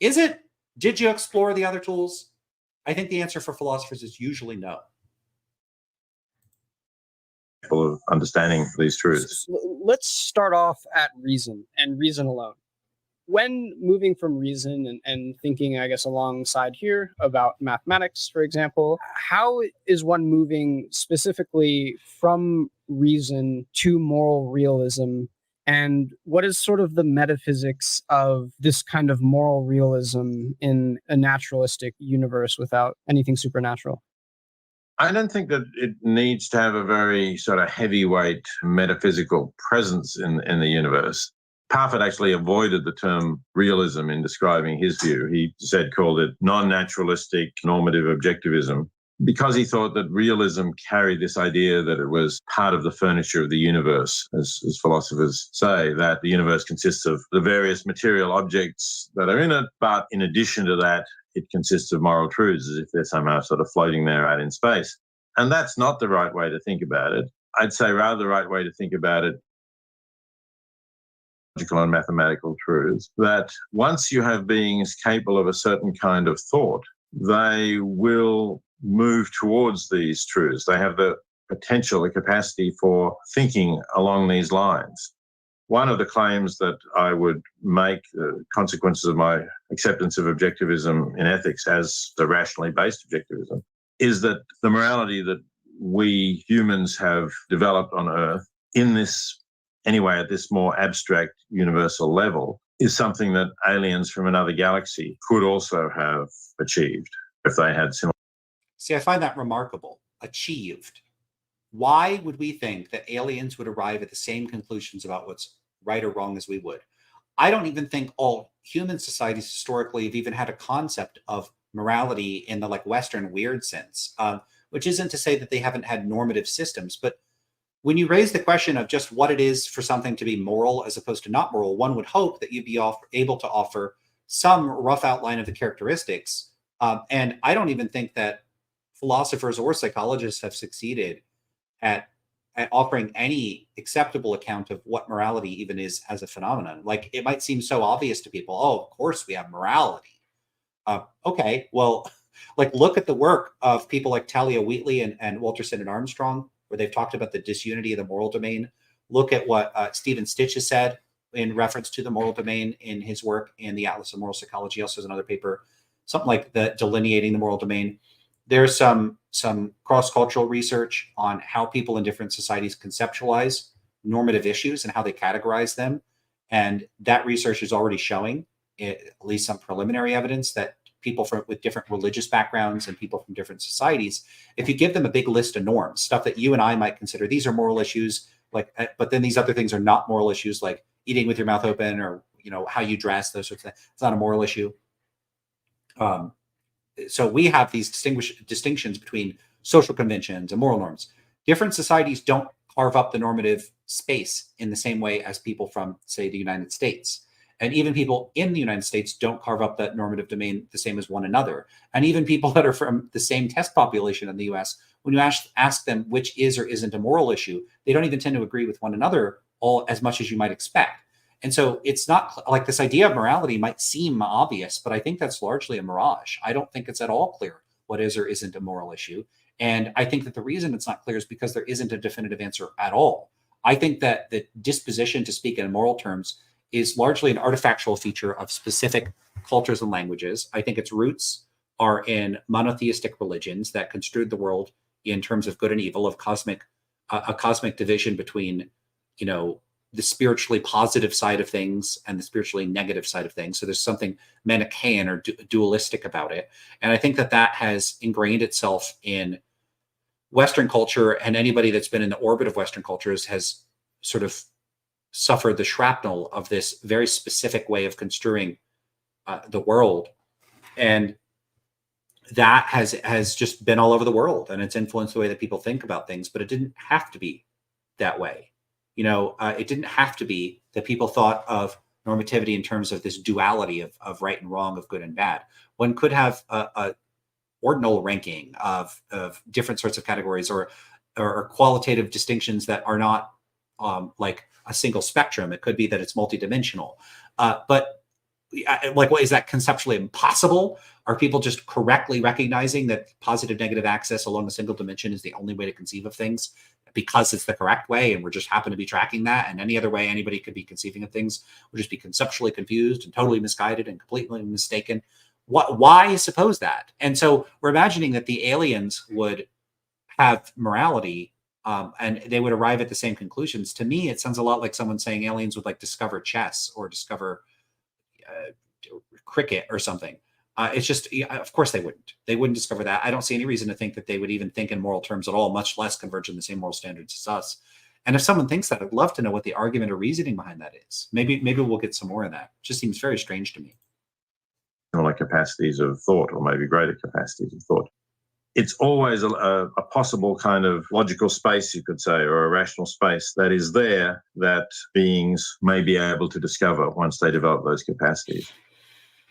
Is it? Did you explore the other tools? I think the answer for philosophers is usually no. Of understanding these truths. Let's start off at reason and reason alone. When moving from reason and thinking, I guess, alongside here about mathematics, for example, how is one moving specifically from reason to moral realism? And what is sort of the metaphysics of this kind of moral realism in a naturalistic universe without anything supernatural? I don't think that it needs to have a very sort of heavyweight metaphysical presence in the universe. Parfit actually avoided the term realism in describing his view. He called it non-naturalistic normative objectivism, because he thought that realism carried this idea that it was part of the furniture of the universe, as philosophers say, that the universe consists of the various material objects that are in it, but in addition to that, it consists of moral truths, as if they're somehow sort of floating there out in space. And that's not the right way to think about it. I'd say rather the right way to think about it, logical and mathematical truths, that once you have beings capable of a certain kind of thought, they will move towards these truths. They have the potential, the capacity for thinking along these lines. One of the claims that I would make, the consequences of my acceptance of objectivism in ethics as the rationally based objectivism, is that the morality that we humans have developed on Earth in this, anyway, at this more abstract universal level, is something that aliens from another galaxy could also have achieved if they had similar. See, I find that remarkable. Achieved. Why would we think that aliens would arrive at the same conclusions about what's right or wrong as we would? I don't even think all human societies historically have even had a concept of morality in the like Western weird sense, which isn't to say that they haven't had normative systems. But when you raise the question of just what it is for something to be moral as opposed to not moral, one would hope that you'd be able to offer some rough outline of the characteristics. And I don't even think that philosophers or psychologists have succeeded at offering any acceptable account of what morality even is as a phenomenon. Like, it might seem so obvious to people, oh, of course we have morality. Okay, well, like, look at the work of people like Talia Wheatley and Walter Sinnott Armstrong, where they've talked about the disunity of the moral domain. Look at what Stephen Stitch has said in reference to the moral domain in his work in the Atlas of Moral Psychology. Also has another paper, something like the delineating the moral domain. There's some cross-cultural research on how people in different societies conceptualize normative issues and how they categorize them. And that research is already showing, at least some preliminary evidence, that people with different religious backgrounds and people from different societies, if you give them a big list of norms, stuff that you and I might consider, these are moral issues, but then these other things are not moral issues, like eating with your mouth open, or how you dress, those sorts of things. It's not a moral issue. So we have these distinctions between social conventions and moral norms. Different societies don't carve up the normative space in the same way as people from, say, the United States. And even people in the United States don't carve up that normative domain the same as one another. And even people that are from the same test population in the US, when you ask them which is or isn't a moral issue, they don't even tend to agree with one another all as much as you might expect. And so it's not like this idea of morality might seem obvious, but I think that's largely a mirage. I don't think it's at all clear what is or isn't a moral issue. And I think that the reason it's not clear is because there isn't a definitive answer at all. I think that the disposition to speak in moral terms is largely an artifactual feature of specific cultures and languages. I think its roots are in monotheistic religions that construed the world in terms of good and evil, of a cosmic division between, the spiritually positive side of things and the spiritually negative side of things. So there's something Manichaean or dualistic about it. And I think that has ingrained itself in Western culture, and anybody that's been in the orbit of Western cultures has sort of suffered the shrapnel of this very specific way of construing the world. And that has just been all over the world, and it's influenced the way that people think about things, but it didn't have to be that way. It didn't have to be that people thought of normativity in terms of this duality of right and wrong, of good and bad. One could have a ordinal ranking of different sorts of categories, or qualitative distinctions that are not like a single spectrum. It could be that it's multidimensional. But what is that conceptually impossible? Are people just correctly recognizing that positive negative axis along a single dimension is the only way to conceive of things because it's the correct way, and we're just happen to be tracking that, and any other way anybody could be conceiving of things would just be conceptually confused and totally misguided and completely mistaken? Why suppose that? And so we're imagining that the aliens would have morality, and they would arrive at the same conclusions. To me, it sounds a lot like someone saying aliens would discover chess or discover cricket or something. It's just, of course they wouldn't. They wouldn't discover that. I don't see any reason to think that they would even think in moral terms at all, much less converge in the same moral standards as us. And if someone thinks that, I'd love to know what the argument or reasoning behind that is. Maybe we'll get some more of that. It just seems very strange to me. Similar capacities of thought, or maybe greater capacities of thought. It's always a possible kind of logical space, you could say, or a rational space that is there that beings may be able to discover once they develop those capacities.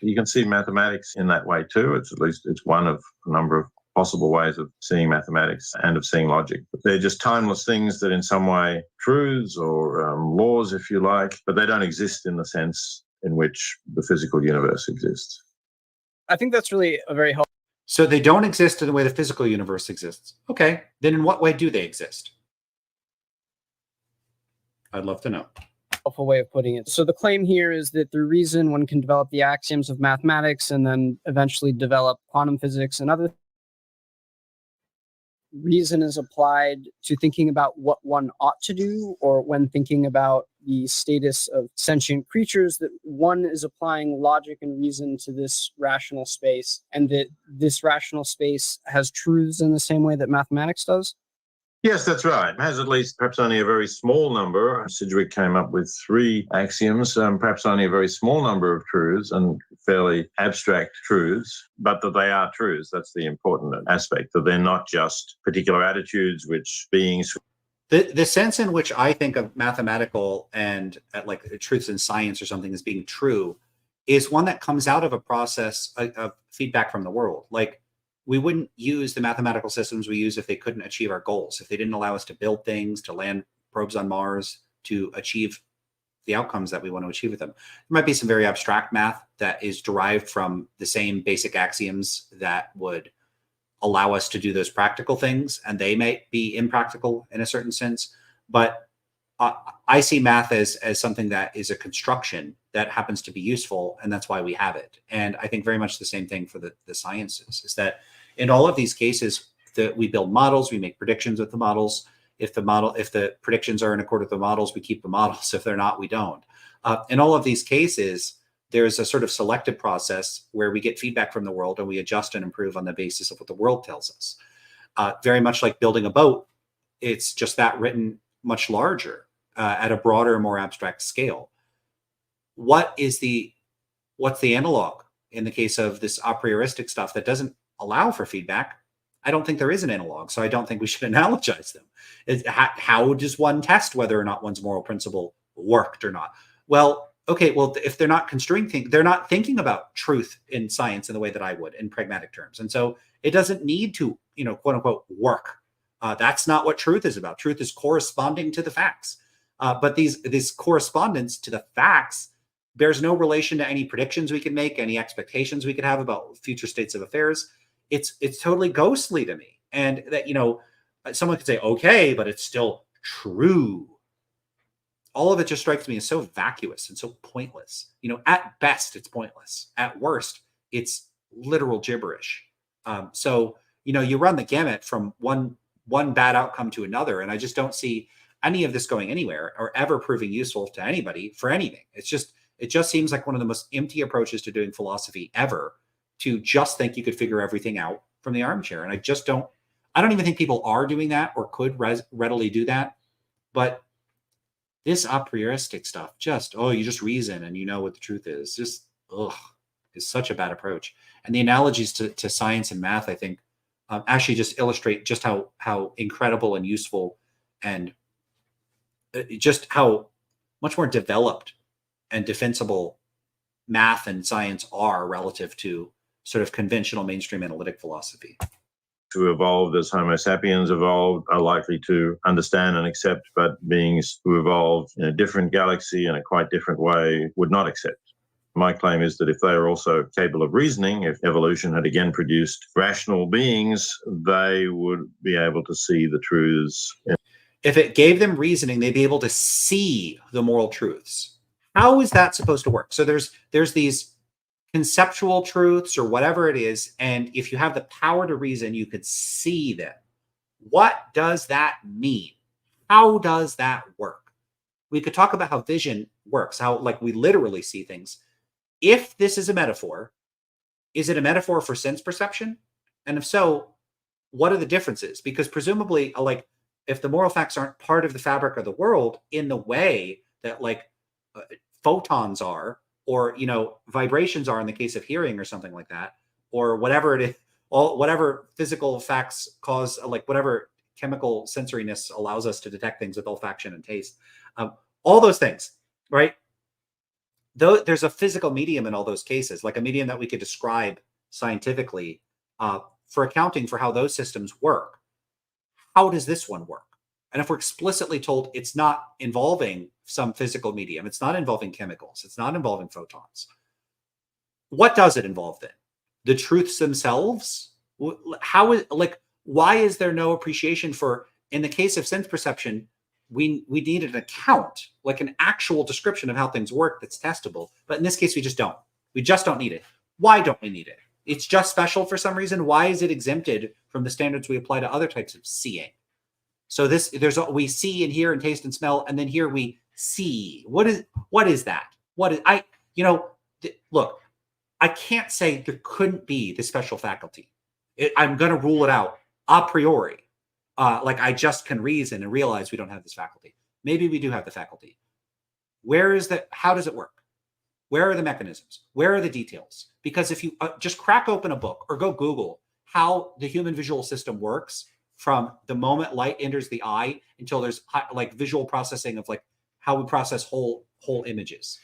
You can see mathematics in that way too. It's one of a number of possible ways of seeing mathematics and of seeing logic. But they're just timeless things that in some way, truths or laws, if you like, but they don't exist in the sense in which the physical universe exists. I think that's really a very helpful. So they don't exist in the way the physical universe exists. Okay, then in what way do they exist? I'd love to know. Helpful way of putting it. So the claim here is that through reason, one can develop the axioms of mathematics and then eventually develop quantum physics and other. Reason is applied to thinking about what one ought to do, or when thinking about the status of sentient creatures, that one is applying logic and reason to this rational space, and that this rational space has truths in the same way that mathematics does? Yes, that's right. It has at least perhaps only a very small number. Sidgwick came up with 3 axioms, perhaps only a very small number of truths and fairly abstract truths, but that they are truths. That's the important aspect, that they're not just particular attitudes which beings. The sense in which I think of mathematical and truths in science or something as being true is one that comes out of a process of feedback from the world. We wouldn't use the mathematical systems we use if they couldn't achieve our goals, if they didn't allow us to build things, to land probes on Mars, to achieve the outcomes that we want to achieve with them. There might be some very abstract math that is derived from the same basic axioms that would allow us to do those practical things, and they may be impractical in a certain sense. But I see math as something that is a construction that happens to be useful, and that's why we have it. And I think very much the same thing for the sciences, is that in all of these cases that we build models, we make predictions with the models. If the predictions are in accord with the models, we keep the models. If they're not, we don't. In all of these cases, there's a sort of selective process where we get feedback from the world and we adjust and improve on the basis of what the world tells us. Very much like building a boat, it's just that written much larger, at a broader, more abstract scale. What's the analog in the case of this a prioristic stuff that doesn't allow for feedback? I don't think there is an analog, so I don't think we should analogize them. How does one test whether or not one's moral principle worked or not? Well, okay, well, if they're not construing they're not thinking about truth in science in the way that I would in pragmatic terms. And so it doesn't need to, quote unquote, work. That's not what truth is about. Truth is corresponding to the facts. But this correspondence to the facts bears no relation to any predictions we can make, any expectations we could have about future states of affairs. It's totally ghostly to me. And that, someone could say, okay, but it's still true. All of it just strikes me as so vacuous and so pointless. At best, it's pointless. At worst, it's literal gibberish. So, you run the gamut from one bad outcome to another. And I just don't see any of this going anywhere or ever proving useful to anybody for anything. It just seems like one of the most empty approaches to doing philosophy ever, to just think you could figure everything out from the armchair. And I don't even think people are doing that or could readily do that. But this a prioristic stuff, you just reason and you know what the truth is, is such a bad approach. And the analogies to science and math, I think, actually just illustrate just how incredible and useful and just how much more developed and defensible math and science are relative to sort of conventional mainstream analytic philosophy. Who evolved as Homo sapiens evolved are likely to understand and accept, but beings who evolved in a different galaxy in a quite different way would not accept. My claim is that if they are also capable of reasoning, if evolution had again produced rational beings, they would be able to see the truths. If it gave them reasoning, they'd be able to see the moral truths. How is that supposed to work? So there's these conceptual truths or whatever it is, and if you have the power to reason, you could see them. What does that mean? How does that work? We could talk about how vision works, how we literally see things. If this is a metaphor, is it a metaphor for sense perception? And if so, what are the differences? Because presumably, if the moral facts aren't part of the fabric of the world in the way that photons are, or vibrations are in the case of hearing or something like that, or whatever it is, whatever physical facts cause, whatever chemical sensoriness allows us to detect things with olfaction and taste, all those things, right? Though there's a physical medium in all those cases, like a medium that we could describe scientifically for accounting for how those systems work. How does this one work? And if we're explicitly told it's not involving some physical medium, it's not involving chemicals, it's not involving photons, what does it involve then? The truths themselves? Why is there no appreciation for, in the case of sense perception, we need an account, an actual description of how things work that's testable. But in this case, we just don't. We just don't need it. Why don't we need it? It's just special for some reason. Why is it exempted from the standards we apply to other types of seeing? So we see and hear and taste and smell, and then here we see. What is that? Look, I can't say there couldn't be this special faculty. I'm going to rule it out a priori. I just can reason and realize we don't have this faculty. Maybe we do have the faculty. How does it work? Where are the mechanisms? Where are the details? Because if you just crack open a book or go Google how the human visual system works from the moment light enters the eye until there's visual processing of how we process whole images,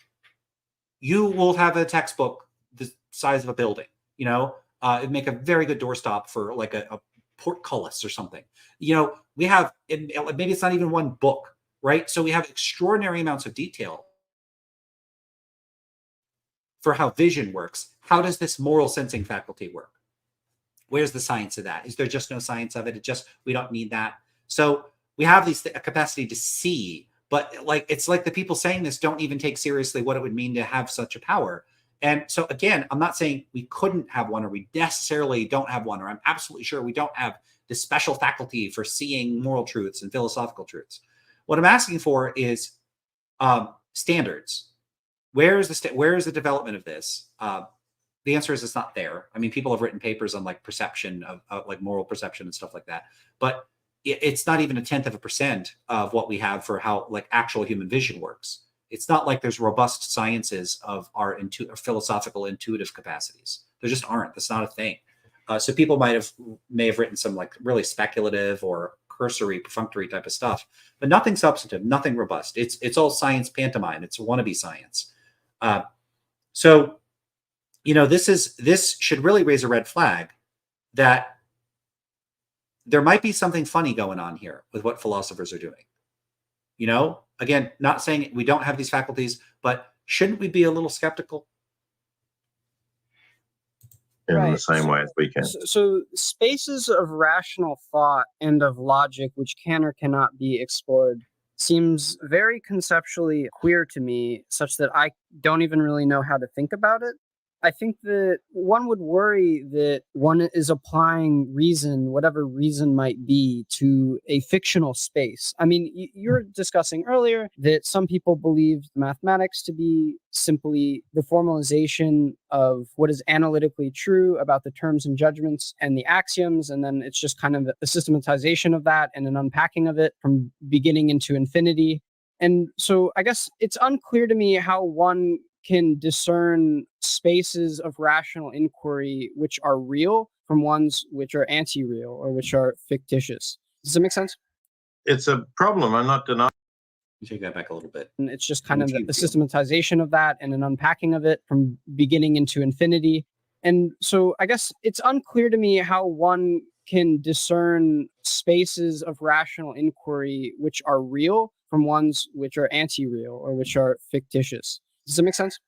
you will have a textbook the size of a building. It'd make a very good doorstop for a portcullis or something. We have, maybe it's not even one book, right? So we have extraordinary amounts of detail for how vision works. How does this moral sensing faculty work? Where's the science of that? Is there just no science of it? We don't need that. So we have a capacity to see, but it's like the people saying this don't even take seriously what it would mean to have such a power. And so again, I'm not saying we couldn't have one, or we necessarily don't have one, or I'm absolutely sure we don't have this special faculty for seeing moral truths and philosophical truths. What I'm asking for is standards. Where is the development of this? The answer is it's not there. I mean, people have written papers on perception of moral perception and stuff like that. But it's not even 1/10% of what we have for how like actual human vision works. It's not like there's robust sciences of our philosophical intuitive capacities. There just aren't. That's not a thing. So people may have written some like really speculative or cursory, perfunctory type of stuff, but nothing substantive, nothing robust. It's all science pantomime. It's wannabe science. So this should really raise a red flag that there might be something funny going on here with what philosophers are doing. Again, not saying we don't have these faculties, but shouldn't we be a little skeptical? In Right. the same way as we can. So spaces of rational thought and of logic which can or cannot be explored seems very conceptually queer to me, such that I don't even really know how to think about it. I think that one would worry that one is applying reason, whatever reason might be, to a fictional space. I mean, you were discussing earlier that some people believe mathematics to be simply the formalization of what is analytically true about the terms and judgments and the axioms, and then it's just kind of a systematization of that and an unpacking of it from beginning into infinity. And so I guess it's unclear to me how one can discern spaces of rational inquiry which are real from ones which are anti-real or which are fictitious. Does that make sense? It's a problem. I'm not denying. Take that back a little bit. And it's just kind of a systematization of that and an unpacking of it from beginning into infinity. And so I guess it's unclear to me how one can discern spaces of rational inquiry which are real from ones which are anti-real or which are fictitious. Does that make sense?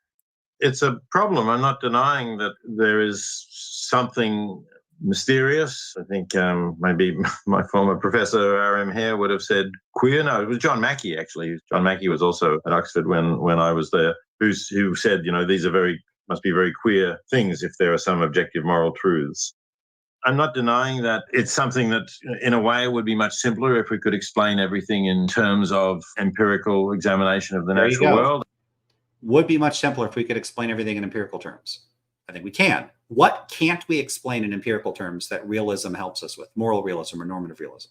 It's a problem. I'm not denying that there is something mysterious. I think maybe my former professor, R.M. Hare, would have said queer. No, it was John Mackey, actually. John Mackey was also at Oxford when I was there, who said, these are must be very queer things if there are some objective moral truths. I'm not denying that it's something that, in a way, would be much simpler if we could explain everything in terms of empirical examination of the natural world. Would be much simpler if we could explain everything in empirical terms. I think we can. What can't we explain in empirical terms that realism helps us with? Moral realism or normative realism?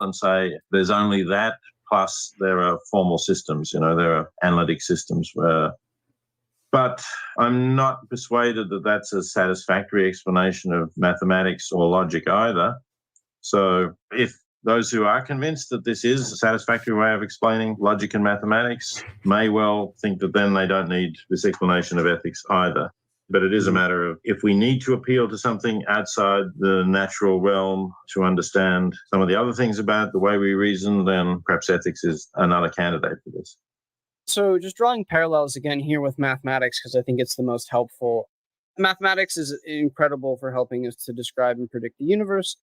And say there's only that, plus there are formal systems, there are analytic systems. But I'm not persuaded that that's a satisfactory explanation of mathematics or logic either. So if those who are convinced that this is a satisfactory way of explaining logic and mathematics may well think that then they don't need this explanation of ethics either. But it is a matter of, if we need to appeal to something outside the natural realm to understand some of the other things about the way we reason, then perhaps ethics is another candidate for this. So just drawing parallels again here with mathematics, because I think it's the most helpful. Mathematics is incredible for helping us to describe and predict the universe.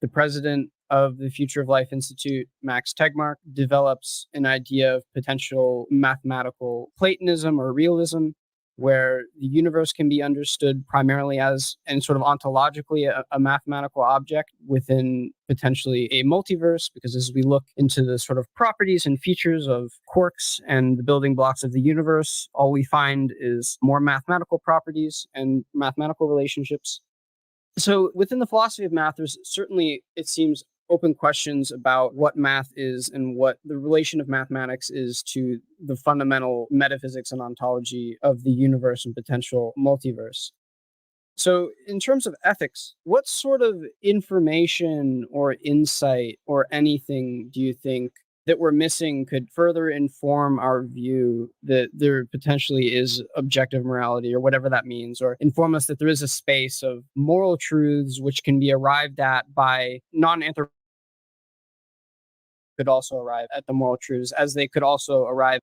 The president of the Future of Life Institute, Max Tegmark, develops an idea of potential mathematical Platonism or realism, where the universe can be understood primarily as, and sort of ontologically, a mathematical object within potentially a multiverse, because as we look into the sort of properties and features of quarks and the building blocks of the universe, all we find is more mathematical properties and mathematical relationships. So within the philosophy of math, there's certainly, it seems, open questions about what math is and what the relation of mathematics is to the fundamental metaphysics and ontology of the universe and potential multiverse. So in terms of ethics, what sort of information or insight or anything do you think that we're missing could further inform our view that there potentially is objective morality, or whatever that means, or inform us that there is a space of moral truths which can be arrived at by non-anthropologists could also arrive at the moral truths, as they could also arrive.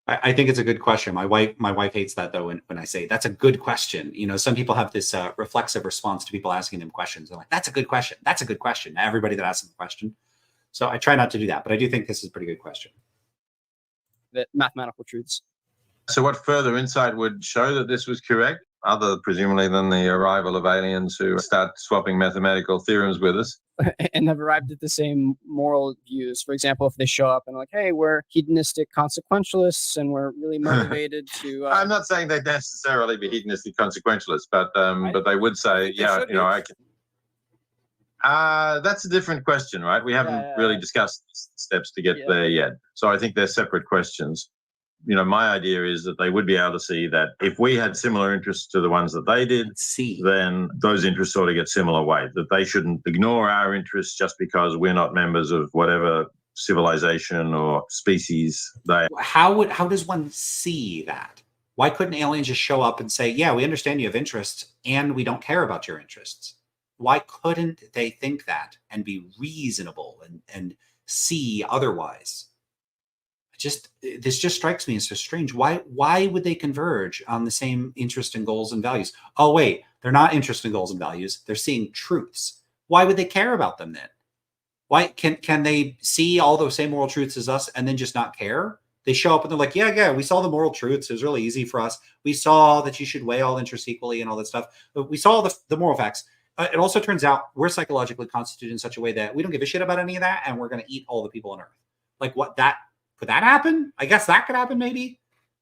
I think it's a good question. My wife hates that, though, when I say that's a good question. Some people have this reflexive response to people asking them questions. They're like, that's a good question. That's a good question. Everybody that asks them a question. So I try not to do that, but I do think this is a pretty good question. The mathematical truths. So what further insight would show that this was correct, other presumably than the arrival of aliens who start swapping mathematical theorems with us? And have arrived at the same moral views. For example, if they show up and like, hey, we're hedonistic consequentialists and we're really motivated to... I'm not saying they'd necessarily be hedonistic consequentialists, but they would say, I can... That's a different question, right? We haven't really discussed steps to get there yet. So I think they're separate questions. My idea is that they would be able to see that if we had similar interests to the ones that they did, then those interests ought to get similar weight, that they shouldn't ignore our interests just because we're not members of whatever civilization or species they are. How does one see that? Why couldn't aliens just show up and say, yeah, we understand you have interests and we don't care about your interests? Why couldn't they think that and be reasonable and see otherwise? This just strikes me as so strange. Why would they converge on the same interest and goals and values? Oh, wait, they're not interested in goals and values. They're seeing truths. Why would they care about them then? Why can they see all those same moral truths as us and then just not care? They show up and they're like, yeah, we saw the moral truths. It was really easy for us. We saw that you should weigh all interests equally and all that stuff. But we saw the moral facts. It also turns out we're psychologically constituted in such a way that we don't give a shit about any of that, and we're going to eat all the people on Earth. Like, could that happen? I guess that could happen. Maybe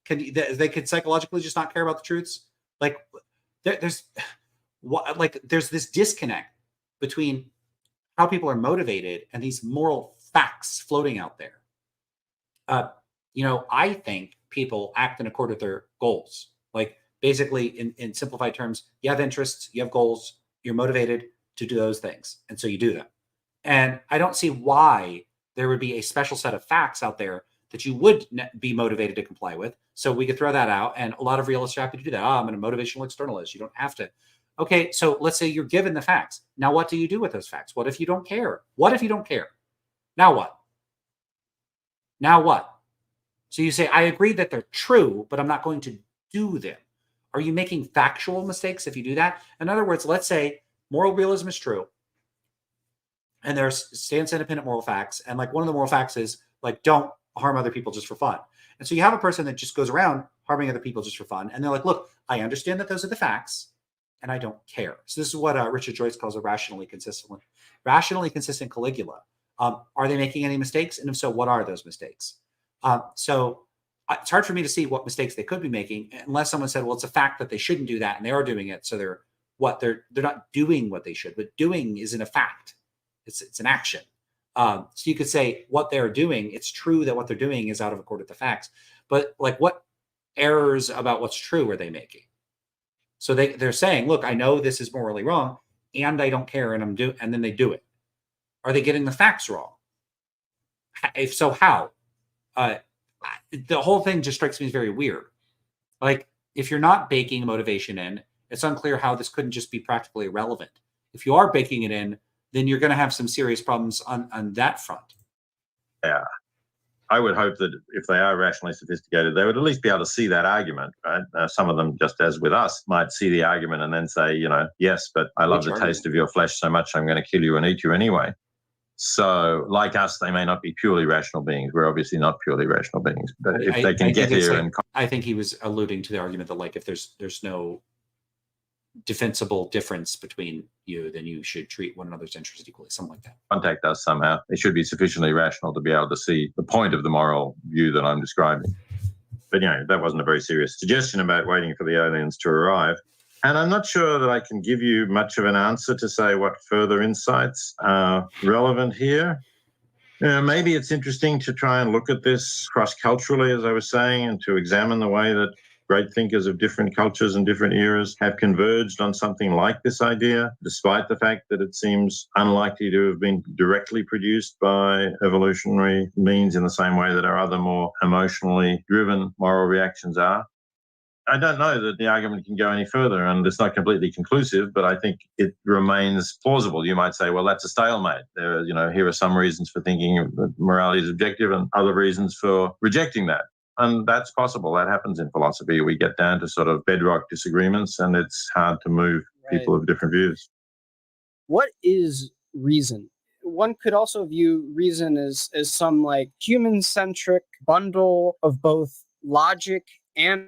they could psychologically just not care about the truths. Like, there's this disconnect between how people are motivated and these moral facts floating out there. I think people act in accord with their goals. Like, basically, in simplified terms, you have interests, you have goals, you're motivated to do those things, and so you do them. And I don't see why there would be a special set of facts out there that you would be motivated to comply with. So we could throw that out, and a lot of realists are happy to do that. I'm a motivational externalist. You don't have to. Okay, so let's say you're given the facts. Now, what do you do with those facts? What if you don't care? What if you don't care? Now what? Now what? So you say, I agree that they're true, but I'm not going to do them. Are you making factual mistakes if you do that? In other words, let's say moral realism is true, and there's stance independent moral facts. And like one of the moral facts is like, don't harm other people just for fun. And so you have a person that just goes around harming other people just for fun. And they're like, look, I understand that those are the facts and I don't care. So this is what Richard Joyce calls a rationally consistent Caligula. Are they making any mistakes? And if so, what are those mistakes? So it's hard for me to see what mistakes they could be making unless someone said, well, it's a fact that they shouldn't do that and they are doing it. So they're not doing what they should, but doing isn't a fact. It's an action. So you could say what they're doing, it's true that what they're doing is out of accord with the facts, but like what errors about what's true are they making? So they're saying, look, I know this is morally wrong and I don't care and and then they do it. Are they getting the facts wrong? If so, how? The whole thing just strikes me as very weird. Like, if you're not baking motivation in, it's unclear how this couldn't just be practically irrelevant. If you are baking it in, then you're going to have some serious problems on that front. Yeah. I would hope that if they are rationally sophisticated, they would at least be able to see that argument, right? Some of them, just as with us, might see the argument and then say, yes, but I love the taste of your flesh so much, I'm going to kill you and eat you anyway. So, like us, they may not be purely rational beings. We're obviously not purely rational beings. But if they can get here and... I think he was alluding to the argument that, like, if there's no defensible difference between you, then you should treat one another's interests equally, something like that. Contact us somehow. They should be sufficiently rational to be able to see the point of the moral view that I'm describing. But, that wasn't a very serious suggestion about waiting for the aliens to arrive. And I'm not sure that I can give you much of an answer to say what further insights are relevant here. Maybe it's interesting to try and look at this cross-culturally, as I was saying, and to examine the way that great thinkers of different cultures and different eras have converged on something like this idea, despite the fact that it seems unlikely to have been directly produced by evolutionary means in the same way that our other more emotionally driven moral reactions are. I don't know that the argument can go any further, and it's not completely conclusive, but I think it remains plausible. You might say, well, that's a stalemate. Here are some reasons for thinking that morality is objective and other reasons for rejecting that. And that's possible. That happens in philosophy. We get down to sort of bedrock disagreements, and it's hard to move people of different views. What is reason? One could also view reason as some like human-centric bundle of both logic and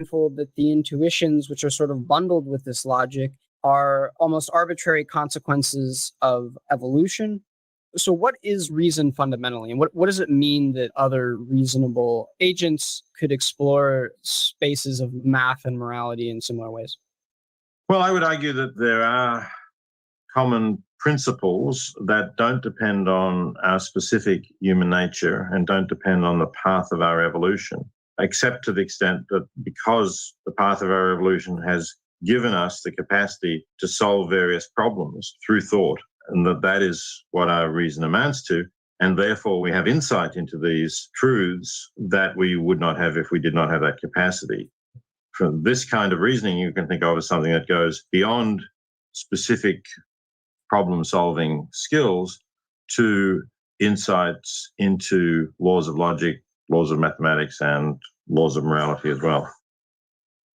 that the intuitions, which are sort of bundled with this logic, are almost arbitrary consequences of evolution. So what is reason fundamentally? And what does it mean that other reasonable agents could explore spaces of math and morality in similar ways? Well, I would argue that there are common principles that don't depend on our specific human nature and don't depend on the path of our evolution, except to the extent that because the path of our evolution has given us the capacity to solve various problems through thought, and that is what our reason amounts to. And therefore, we have insight into these truths that we would not have if we did not have that capacity. From this kind of reasoning, you can think of as something that goes beyond specific problem-solving skills to insights into laws of logic, laws of mathematics, and laws of morality as well.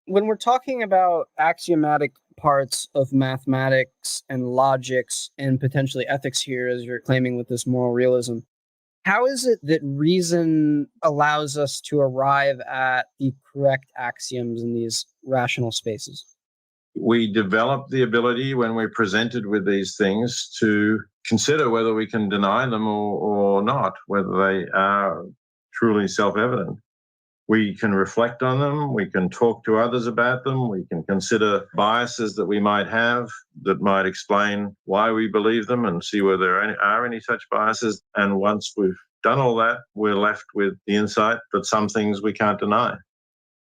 When we're talking about axiomatic parts of mathematics and logics and potentially ethics here, as you're claiming with this moral realism, how is it that reason allows us to arrive at the correct axioms in these rational spaces? We develop the ability when we're presented with these things to consider whether we can deny them or not, whether they are truly self-evident. We can reflect on them, we can talk to others about them, we can consider biases that we might have that might explain why we believe them and see whether there are any such biases. And once we've done all that, we're left with the insight that some things we can't deny.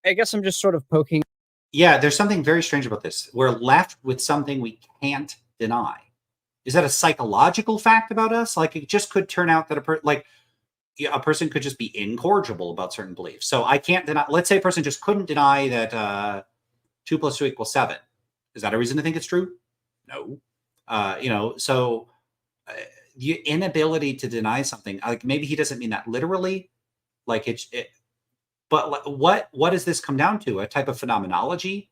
I guess I'm just sort of poking. Yeah, there's something very strange about this. We're left with something we can't deny. Is that a psychological fact about us? Like, it just could turn out that a person could just be incorrigible about certain beliefs. So I can't deny, let's say a person just couldn't deny that 2 + 2 = 7. Is that a reason to think it's true? No. So the inability to deny something, like maybe he doesn't mean that literally, but what does this come down to? A type of phenomenology,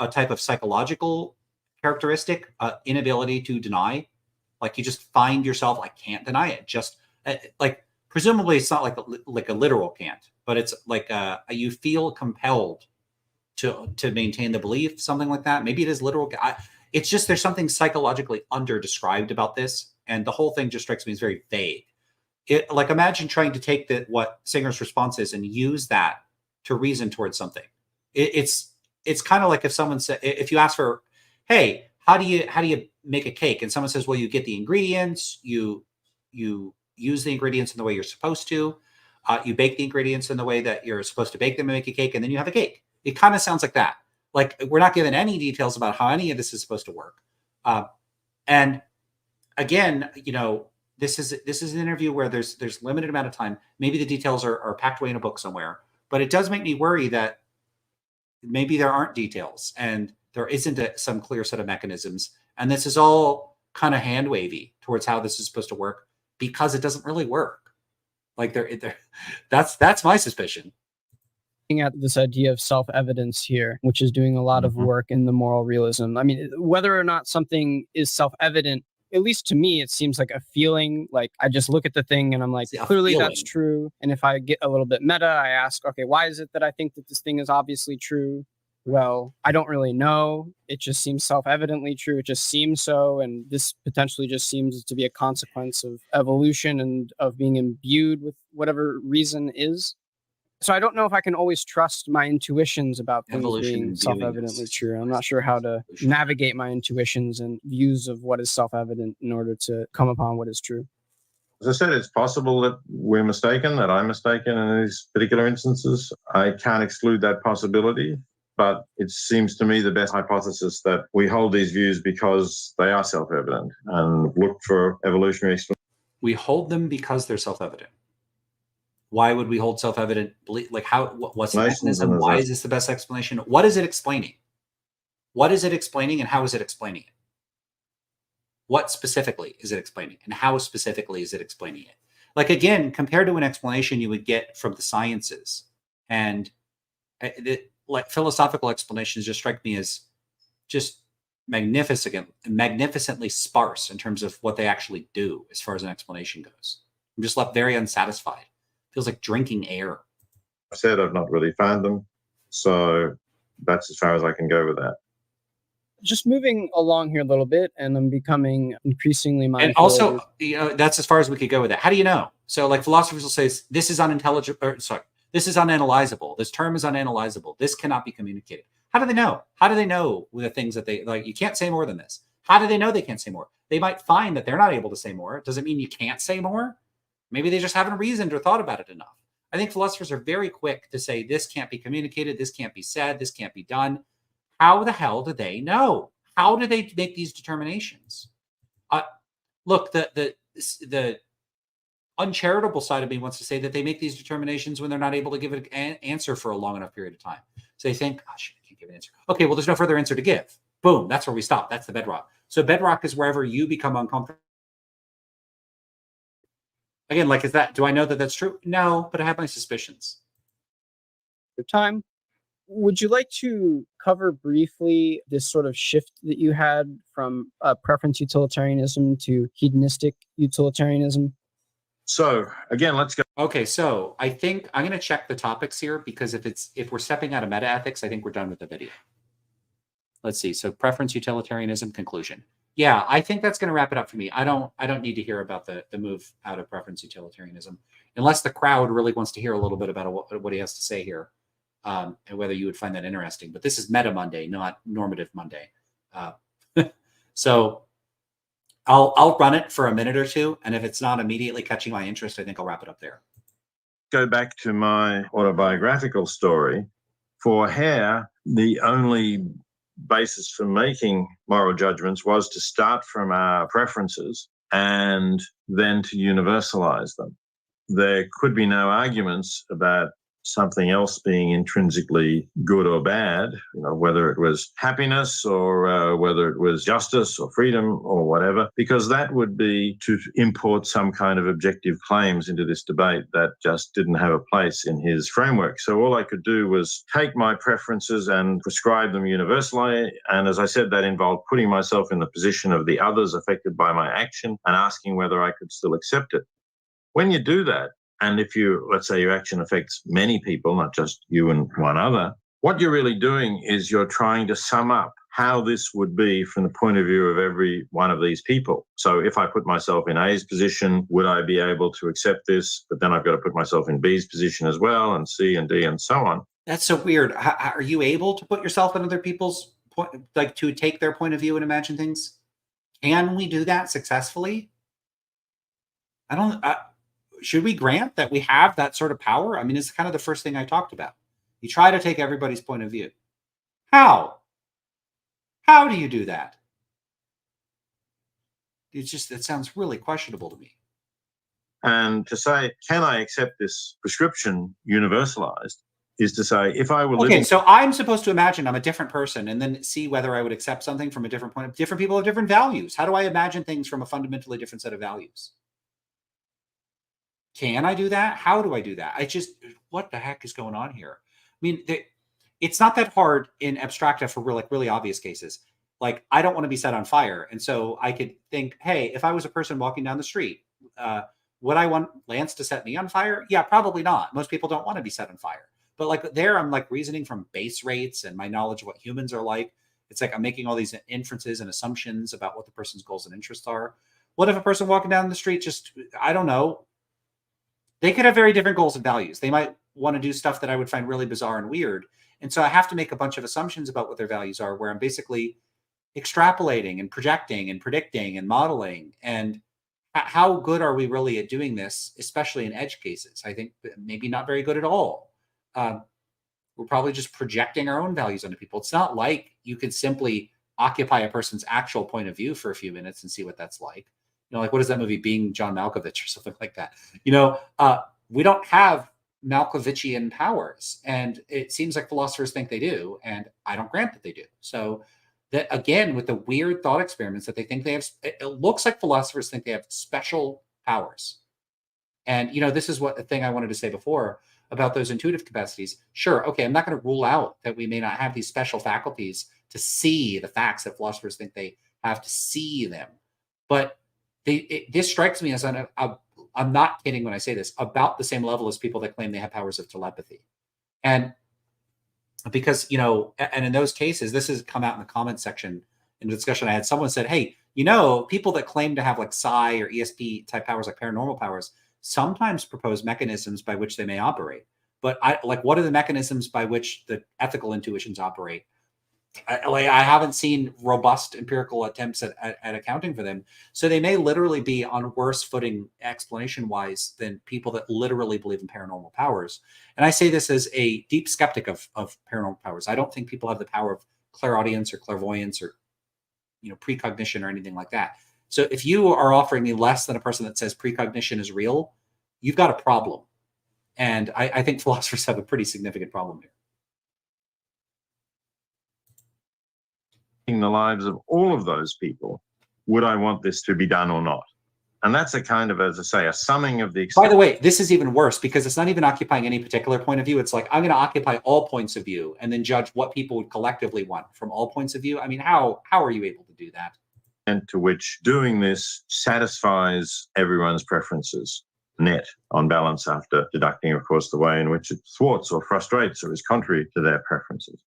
a type of psychological characteristic, inability to deny? Like you just find yourself, I can't deny it. Just presumably it's not like a literal can't, but it's like you feel compelled to maintain the belief, something like that. Maybe it is literal. It's just there's something psychologically under-described about this, and the whole thing just strikes me as very vague. Imagine trying to take what Singer's response is and use that to reason towards something. It's kind of like if someone said, if you ask for, hey, how do you make a cake? And someone says, well, you get the ingredients, you use the ingredients in the way you're supposed to, you bake the ingredients in the way that you're supposed to bake them and make a cake, and then you have a cake. It kind of sounds like that. Like we're not given any details about how any of this is supposed to work. And again, this is an interview where there's limited amount of time. Maybe the details are packed away in a book somewhere, but it does make me worry that maybe there aren't details and there isn't some clear set of mechanisms. And this is all kind of hand wavy towards how this is supposed to work because it doesn't really work. That's my suspicion. Looking at this idea of self-evidence here, which is doing a lot of work in the moral realism. I mean, whether or not something is self-evident, at least to me, it seems like a feeling. Like I just look at the thing and I'm like, clearly that's true. And if I get a little bit meta, I ask, okay, why is it that I think that this thing is obviously true? Well, I don't really know. It just seems self-evidently true. It just seems so. And this potentially just seems to be a consequence of evolution and of being imbued with whatever reason is. So I don't know if I can always trust my intuitions about things being self-evidently true. I'm not sure how to navigate my intuitions and views of what is self-evident in order to come upon what is true. As I said, it's possible that we're mistaken, that I'm mistaken in these particular instances. I can't exclude that possibility, but it seems to me the best hypothesis that we hold these views because they are self-evident and look for evolutionary explanations. We hold them because they're self-evident. Why would we hold self-evident? Like what's the mechanism? Why is this the best explanation? What is it explaining? What is it explaining and how is it explaining it? What specifically is it explaining and how specifically is it explaining it? Like again, compared to an explanation you would get from the sciences, and like philosophical explanations just strike me as just magnificently sparse in terms of what they actually do as far as an explanation goes. I'm just left very unsatisfied. Feels like drinking air. I said I've not really found them, so that's as far as I can go with that. Just moving along here a little bit, and I'm becoming increasingly mindful. And also, that's as far as we could go with that. How do you know? So, like philosophers will say, this is unintelligible. This is unanalyzable. This term is unanalyzable. This cannot be communicated. How do they know? How do they know with the things that they like? You can't say more than this. How do they know they can't say more? They might find that they're not able to say more. It doesn't mean you can't say more. Maybe they just haven't reasoned or thought about it enough. I think philosophers are very quick to say this can't be communicated, this can't be said, this can't be done. How the hell do they know? How do they make these determinations? Look, the uncharitable side of me wants to say that they make these determinations when they're not able to give an answer for a long enough period of time. So they think, oh, shit, I can't give an answer. Okay, well, there's no further answer to give. Boom, that's where we stop. That's the bedrock. So bedrock is wherever you become uncomfortable. Again, like, do I know that that's true? No, but I have my suspicions. Your time. Would you like to cover briefly this sort of shift that you had from preference utilitarianism to hedonistic utilitarianism? So again, let's go. Okay, so I think I'm going to check the topics here, because if we're stepping out of metaethics, I think we're done with the video. Let's see. So preference utilitarianism conclusion. Yeah, I think that's going to wrap it up for me. I don't need to hear about the move out of preference utilitarianism, unless the crowd really wants to hear a little bit about what he has to say here, and whether you would find that interesting. But this is MetaMonday, not normative Monday. So I'll run it for a minute or two, and if it's not immediately catching my interest, I think I'll wrap it up there. Go back to my autobiographical story. For Hare, the only basis for making moral judgments was to start from our preferences and then to universalize them. There could be no arguments about something else being intrinsically good or bad, whether it was happiness or whether it was justice or freedom or whatever, because that would be to import some kind of objective claims into this debate that just didn't have a place in his framework. So all I could do was take my preferences and prescribe them universally. And as I said, that involved putting myself in the position of the others affected by my action and asking whether I could still accept it. When you do that, and if let's say your action affects many people, not just you and one other, what you're really doing is you're trying to sum up how this would be from the point of view of every one of these people. So if I put myself in A's position, would I be able to accept this? But then I've got to put myself in B's position as well, and C and D and so on. That's so weird. How, are you able to put yourself in other people's point, like to take their point of view and imagine things? Can we do that successfully? Should we grant that we have that sort of power? I mean, it's kind of the first thing I talked about. You try to take everybody's point of view. How? How do you do that? It sounds really questionable to me. And to say, can I accept this prescription universalized, is to say, if I were living... Okay, so I'm supposed to imagine I'm a different person and then see whether I would accept something from a different point of view. Different people have different values. How do I imagine things from a fundamentally different set of values? Can I do that? How do I do that? What the heck is going on here? I mean, it's not that hard in abstracta for really obvious cases. Like, I don't want to be set on fire. And so I could think, hey, if I was a person walking down the street, would I want Lance to set me on fire? Yeah, probably not. Most people don't want to be set on fire. But like there, I'm like reasoning from base rates and my knowledge of what humans are like. It's like I'm making all these inferences and assumptions about what the person's goals and interests are. What if a person walking down the street I don't know, they could have very different goals and values. They might want to do stuff that I would find really bizarre and weird. And so I have to make a bunch of assumptions about what their values are, where I'm basically extrapolating and projecting and predicting and modeling. And how good are we really at doing this, especially in edge cases? I think maybe not very good at all. We're probably just projecting our own values onto people. It's not like you can simply occupy a person's actual point of view for a few minutes and see what that's like. Like, what is that movie, Being John Malkovich or something like that? We don't have Malkovichian powers, and it seems like philosophers think they do, and I don't grant that they do. So that, again, with the weird thought experiments that they think they have, it looks like philosophers think they have special powers. And, this is the thing I wanted to say before about those intuitive capacities. Sure, okay, I'm not going to rule out that we may not have these special faculties to see the facts that philosophers think they have to see them. But this strikes me as I'm not kidding when I say this, about the same level as people that claim they have powers of telepathy. And because, and in those cases, this has come out in the comments section in the discussion I had. Someone said, hey, people that claim to have like psi or ESP type powers, like paranormal powers, sometimes propose mechanisms by which they may operate. But what are the mechanisms by which the ethical intuitions operate? I haven't seen robust empirical attempts at accounting for them. So they may literally be on worse footing explanation wise than people that literally believe in paranormal powers. And I say this as a deep skeptic of paranormal powers. I don't think people have the power of clairaudience or clairvoyance or precognition or anything like that. So if you are offering me less than a person that says precognition is real, you've got a problem. And I think philosophers have a pretty significant problem here. In the lives of all of those people, would I want this to be done or not? And that's a kind of, as I say, a summing of the... By the way, this is even worse because it's not even occupying any particular point of view. It's like, I'm going to occupy all points of view and then judge what people would collectively want from all points of view. I mean, how are you able to do that? And to which doing this satisfies everyone's preferences, net, on balance, after deducting, of course, the way in which it thwarts or frustrates or is contrary to their preferences.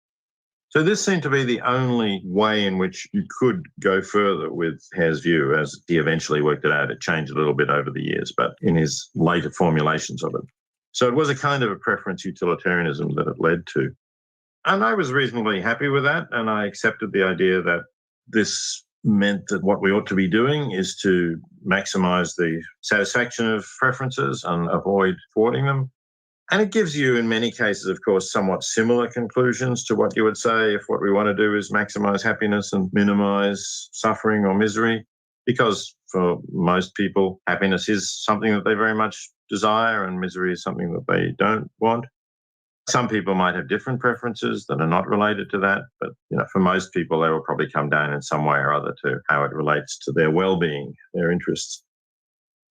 So this seemed to be the only way in which you could go further with Hare's view, as he eventually worked it out. It changed a little bit over the years, but in his later formulations of it. So it was a kind of a preference utilitarianism that it led to. And I was reasonably happy with that, and I accepted the idea that this meant that what we ought to be doing is to maximize the satisfaction of preferences and avoid thwarting them. And it gives you, in many cases, of course, somewhat similar conclusions to what you would say if what we want to do is maximize happiness and minimize suffering or misery, because for most people, happiness is something that they very much desire and misery is something that they don't want. Some people might have different preferences that are not related to that, but for most people, they will probably come down in some way or other to how it relates to their well-being, their interests.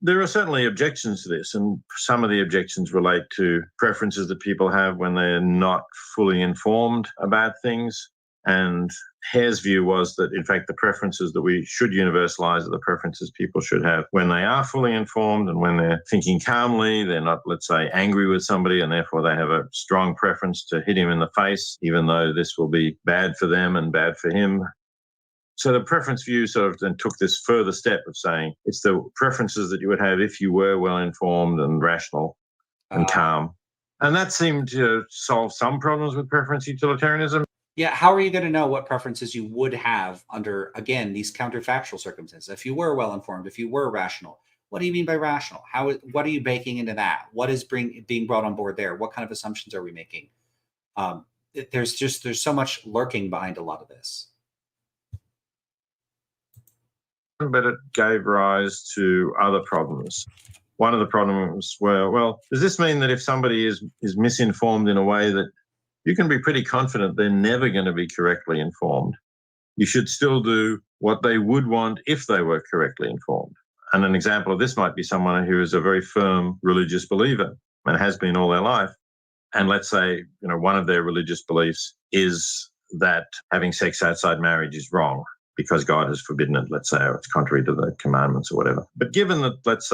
There are certainly objections to this, and some of the objections relate to preferences that people have when they're not fully informed about things. And Hare's view was that, in fact, the preferences that we should universalize are the preferences people should have when they are fully informed and when they're thinking calmly. They're not, let's say, angry with somebody, and therefore they have a strong preference to hit him in the face, even though this will be bad for them and bad for him. So the preference view sort of then took this further step of saying it's the preferences that you would have if you were well-informed and rational and calm. And that seemed to solve some problems with preference utilitarianism. Yeah, how are you going to know what preferences you would have under, again, these counterfactual circumstances? If you were well-informed, if you were rational, what do you mean by rational? What are you baking into that? What is being brought on board there? What kind of assumptions are we making? There's so much lurking behind a lot of this. But it gave rise to other problems. One of the problems were, well, does this mean that if somebody is misinformed in a way that you can be pretty confident they're never going to be correctly informed, you should still do what they would want if they were correctly informed? And an example of this might be someone who is a very firm religious believer and has been all their life. And let's say, one of their religious beliefs is that having sex outside marriage is wrong, because God has forbidden it, let's say, or it's contrary to the commandments or whatever. But given that, let's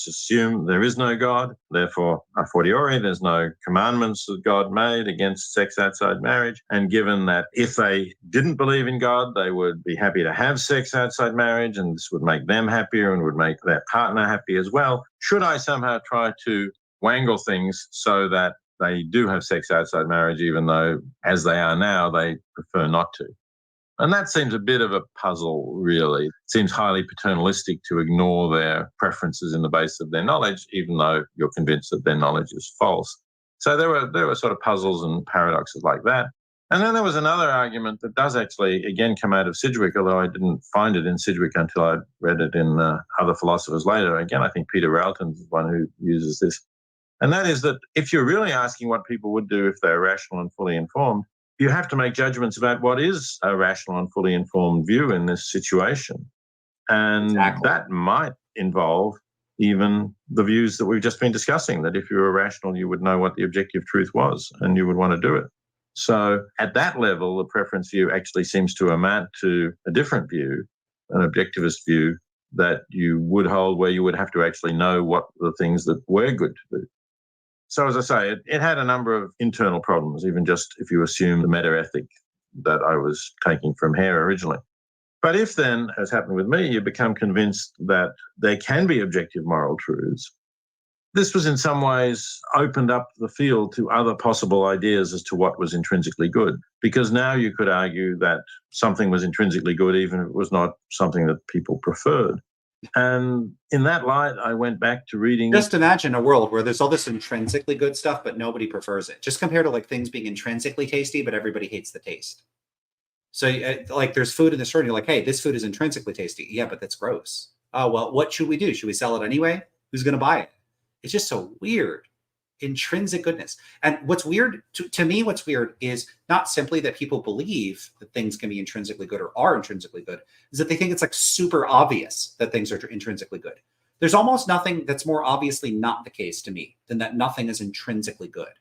assume there is no God, therefore, a fortiori, there's no commandments that God made against sex outside marriage, and given that if they didn't believe in God, they would be happy to have sex outside marriage, and this would make them happier and would make their partner happy as well, should I somehow try to wangle things so that they do have sex outside marriage, even though, as they are now, they prefer not to? And that seems a bit of a puzzle, really. It seems highly paternalistic to ignore their preferences in the base of their knowledge, even though you're convinced that their knowledge is false. So there were sort of puzzles and paradoxes like that. And then there was another argument that does actually, again, come out of Sidgwick, although I didn't find it in Sidgwick until I read it in other philosophers later. Again, I think Peter Railton is one who uses this. And that is that if you're really asking what people would do if they're rational and fully informed, you have to make judgments about what is a rational and fully informed view in this situation. And Exactly. That might involve even the views that we've just been discussing, that if you were rational, you would know what the objective truth was and you would want to do it. So at that level, the preference view actually seems to amount to a different view, an objectivist view that you would hold, where you would have to actually know what the things that were good to do. So as I say, it had a number of internal problems, even just if you assume the metaethic that I was taking from Hare originally. But if then, as happened with me, you become convinced that there can be objective moral truths, This was in some ways opened up the field to other possible ideas as to what was intrinsically good, because now you could argue that something was intrinsically good even if it was not something that people preferred. And in that light, I went back to reading. Just imagine a world where there's all this intrinsically good stuff, but nobody prefers it. Just compare to like things being intrinsically tasty, but everybody hates the taste. So like there's food in the store and you're like, hey, this food is intrinsically tasty. Yeah, but that's gross. Oh, well, what should we do? Should we sell it anyway? Who's going to buy it? It's just so weird. Intrinsic goodness. And what's weird, to me, what's weird is not simply that people believe that things can be intrinsically good or are intrinsically good, is that they think it's like super obvious that things are intrinsically good. There's almost nothing that's more obviously not the case to me than that nothing is intrinsically good.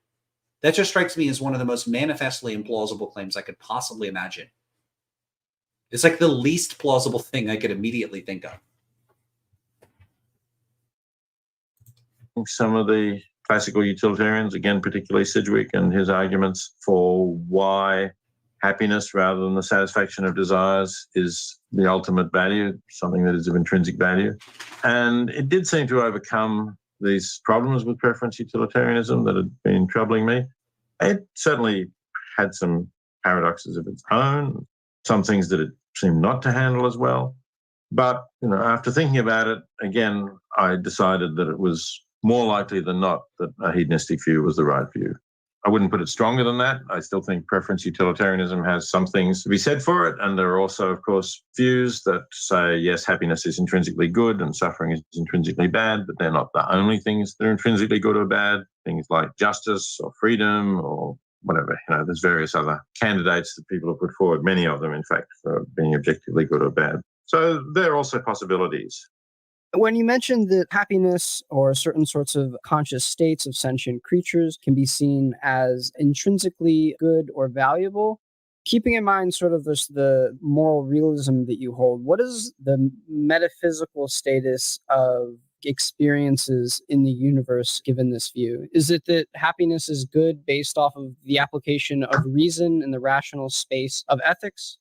That just strikes me as one of the most manifestly implausible claims I could possibly imagine. It's like the least plausible thing I could immediately think of. Some of the classical utilitarians, again, particularly Sidgwick and his arguments for why happiness rather than the satisfaction of desires is the ultimate value, something that is of intrinsic value. And it did seem to overcome these problems with preference utilitarianism that had been troubling me. It certainly had some paradoxes of its own, some things that it seemed not to handle as well. But, after thinking about it, again, I decided that it was more likely than not that a hedonistic view was the right view. I wouldn't put it stronger than that. I still think preference utilitarianism has some things to be said for it. And there are also, of course, views that say, yes, happiness is intrinsically good and suffering is intrinsically bad, but they're not the only things that are intrinsically good or bad. Things like justice or freedom or whatever. There's various other candidates that people have put forward, many of them, in fact, for being objectively good or bad. So there are also possibilities. When you mentioned that happiness or certain sorts of conscious states of sentient creatures can be seen as intrinsically good or valuable, keeping in mind sort of the moral realism that you hold, what is the metaphysical status of experiences in the universe given this view? Is it that happiness is good based off of the application of reason in the rational space of ethics?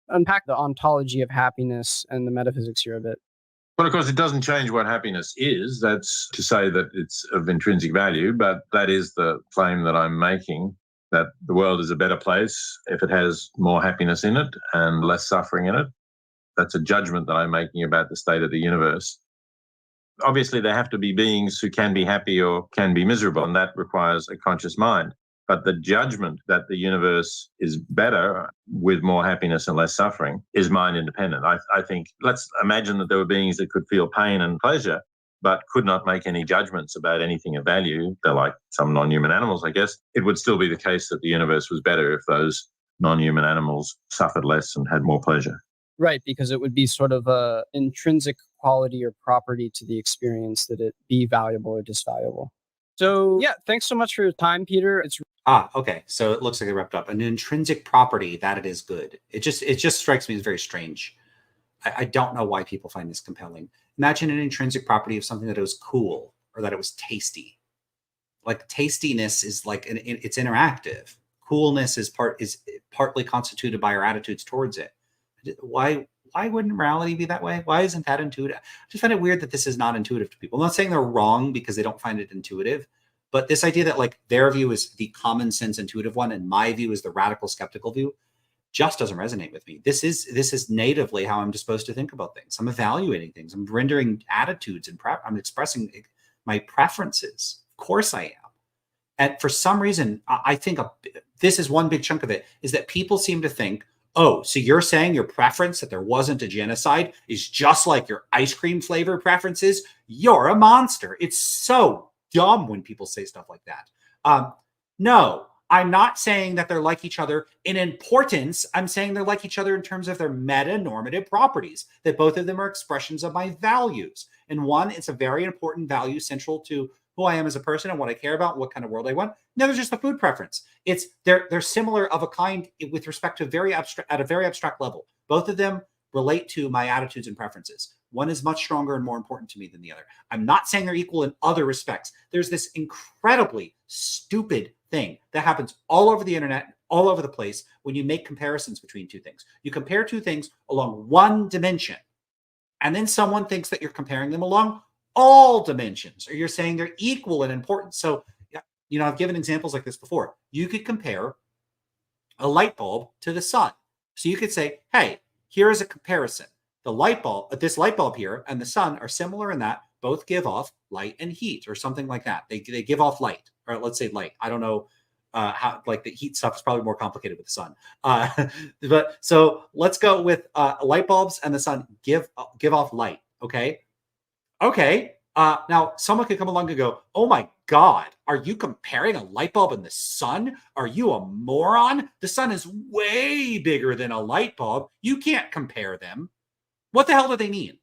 Unpack the ontology of happiness and the metaphysics here a bit. Well, of course, it doesn't change what happiness is. That's to say that it's of intrinsic value, but that is the claim that I'm making, that the world is a better place if it has more happiness in it and less suffering in it. That's a judgment that I'm making about the state of the universe. Obviously, there have to be beings who can be happy or can be miserable, and that requires a conscious mind. But the judgment that the universe is better with more happiness and less suffering is mind independent. I think, let's imagine that there were beings that could feel pain and pleasure, but could not make any judgments about anything of value. They're like some non-human animals, I guess. It would still be the case that the universe was better if those non-human animals suffered less and had more pleasure. Right, because it would be sort of a intrinsic quality or property to the experience that it be valuable or disvaluable. So yeah, thanks so much for your time, Peter. Okay. So it looks like it wrapped up. An intrinsic property that it is good. It just strikes me as very strange. I don't know why people find this compelling. Imagine an intrinsic property of something that it was cool or that it was tasty. Like tastiness is like it's interactive. Coolness is partly constituted by our attitudes towards it. Why wouldn't morality be that way? Why isn't that intuitive? I just find it weird that this is not intuitive to people. I'm not saying they're wrong because they don't find it intuitive, but this idea that like their view is the common sense intuitive one and my view is the radical skeptical view just doesn't resonate with me. This is natively how I'm disposed to think about things. I'm evaluating things. I'm rendering attitudes and I'm expressing my preferences. Of course I am. And for some reason, I think this is one big chunk of it, is that people seem to think, oh, so you're saying your preference that there wasn't a genocide is just like your ice cream flavor preferences? You're a monster. It's so dumb when people say stuff like that. No, I'm not saying that they're like each other in importance. I'm saying they're like each other in terms of their meta-normative properties, that both of them are expressions of my values. And one, it's a very important value central to who I am as a person and what I care about, what kind of world I want. The other is just the food preference. They're similar of a kind with respect to at a very abstract level. Both of them relate to my attitudes and preferences. One is much stronger and more important to me than the other. I'm not saying they're equal in other respects. There's this incredibly stupid thing that happens all over the internet, all over the place when you make comparisons between two things. You compare two things along one dimension, and then someone thinks that you're comparing them along all dimensions, or you're saying they're equal in importance. So, you know, I've given examples like this before. You could compare a light bulb to the sun. So you could say, hey, here is a comparison. The light bulb, this light bulb here and the sun are similar in that both give off light and heat, or something like that. They give off light, or let's say light. I don't know how, like, the heat stuff is probably more complicated with the sun. But so let's go with light bulbs and the sun give off light. Okay. Okay. Now someone could come along and go, oh my God, are you comparing a light bulb and the sun? Are you a moron? The sun is way bigger than a light bulb. You can't compare them. What the hell do they mean?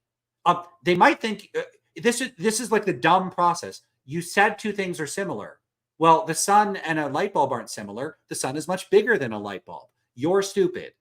They might think this is like the dumb process. You said two things are similar. Well, the sun and a light bulb aren't similar. The sun is much bigger than a light bulb. You're stupid.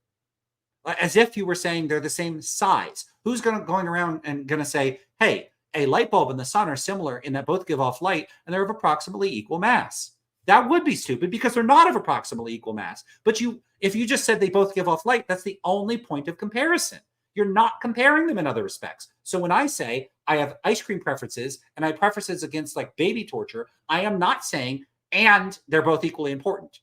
As if you were saying they're the same size. Who's going around and going to say, hey, a light bulb and the sun are similar in that both give off light and they're of approximately equal mass? That would be stupid, because they're not of approximately equal mass. But if you just said they both give off light, that's the only point of comparison. You're not comparing them in other respects. So when I say I have ice cream preferences and I have preferences against like baby torture, I am not saying, and they're both equally important.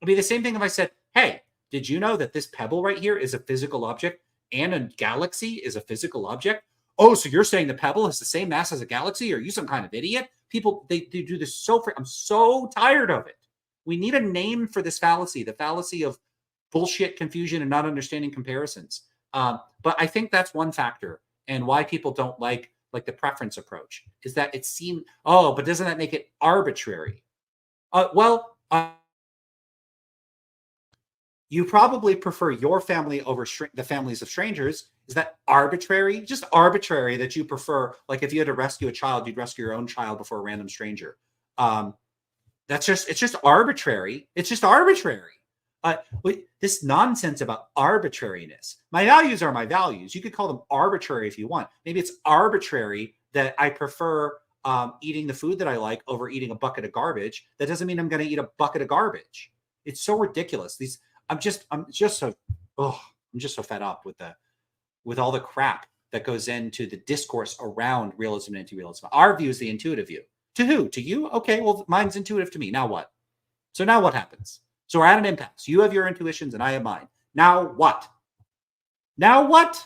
It'd be the same thing if I said, hey, did you know that this pebble right here is a physical object and a galaxy is a physical object? Oh, so you're saying the pebble has the same mass as a galaxy? Are you some kind of idiot? People, they do this so I'm so tired of it. We need a name for this fallacy, the fallacy of bullshit, confusion, and not understanding comparisons. But I think that's one factor, and why people don't like the preference approach is that it seems, oh, but doesn't that make it arbitrary? You probably prefer your family over the families of strangers. Is that arbitrary? Just arbitrary that you prefer, like if you had to rescue a child, you'd rescue your own child before a random stranger. It's just arbitrary. It's just arbitrary. This nonsense about arbitrariness. My values are my values. You could call them arbitrary if you want. Maybe it's arbitrary that I prefer eating the food that I like over eating a bucket of garbage. That doesn't mean I'm going to eat a bucket of garbage. It's so ridiculous. I'm just so fed up with all the crap that goes into the discourse around realism and anti-realism. Our view is the intuitive view. To who? To you? Okay, well, mine's intuitive to me. Now what? So now what happens? So we're at an impasse. You have your intuitions and I have mine. Now what? Now what?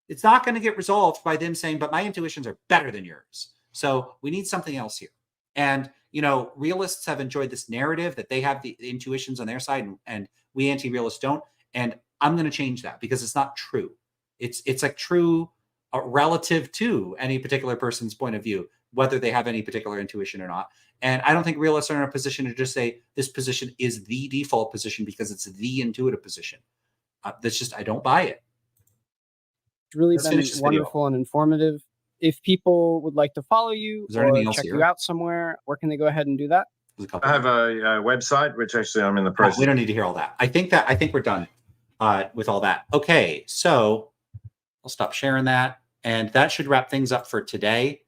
It's not going to get resolved by them saying, but my intuitions are better than yours. So we need something else here. And, you know, realists have enjoyed this narrative that they have the intuitions on their side and we anti-realists don't. And I'm going to change that because it's not true. It's like true relative to any particular person's point of view, whether they have any particular intuition or not. And I don't think realists are in a position to just say this position is the default position because it's the intuitive position. That's just, I don't buy it. It's really been wonderful and informative. If people would like to follow you or check you out somewhere, where can they go ahead and do that? I have a website, which actually I'm in the process. We don't need to hear all that. I think we're done with all that. Okay, so I'll stop sharing that. And that should wrap things up for today.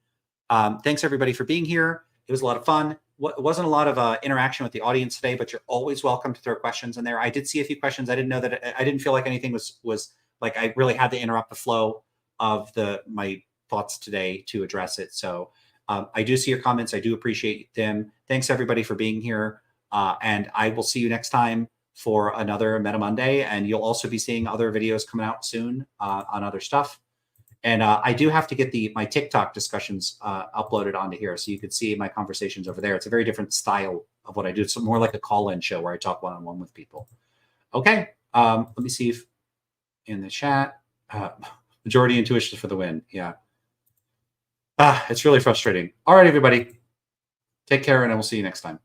Thanks everybody for being here. It was a lot of fun. It wasn't a lot of interaction with the audience today, but you're always welcome to throw questions in there. I did see a few questions. I didn't know that I didn't feel like anything was like I really had to interrupt the flow of my thoughts today to address it. So I do see your comments. I do appreciate them. Thanks everybody for being here. And I will see you next time for another MetaMonday. And you'll also be seeing other videos coming out soon on other stuff. And I do have to get my TikTok discussions uploaded onto here so you could see my conversations over there. It's a very different style of what I do. It's more like a call-in show where I talk one-on-one with people. Okay, let me see if in the chat, majority intuition for the win. Yeah. It's really frustrating. All right, everybody. Take care, and I will see you next time.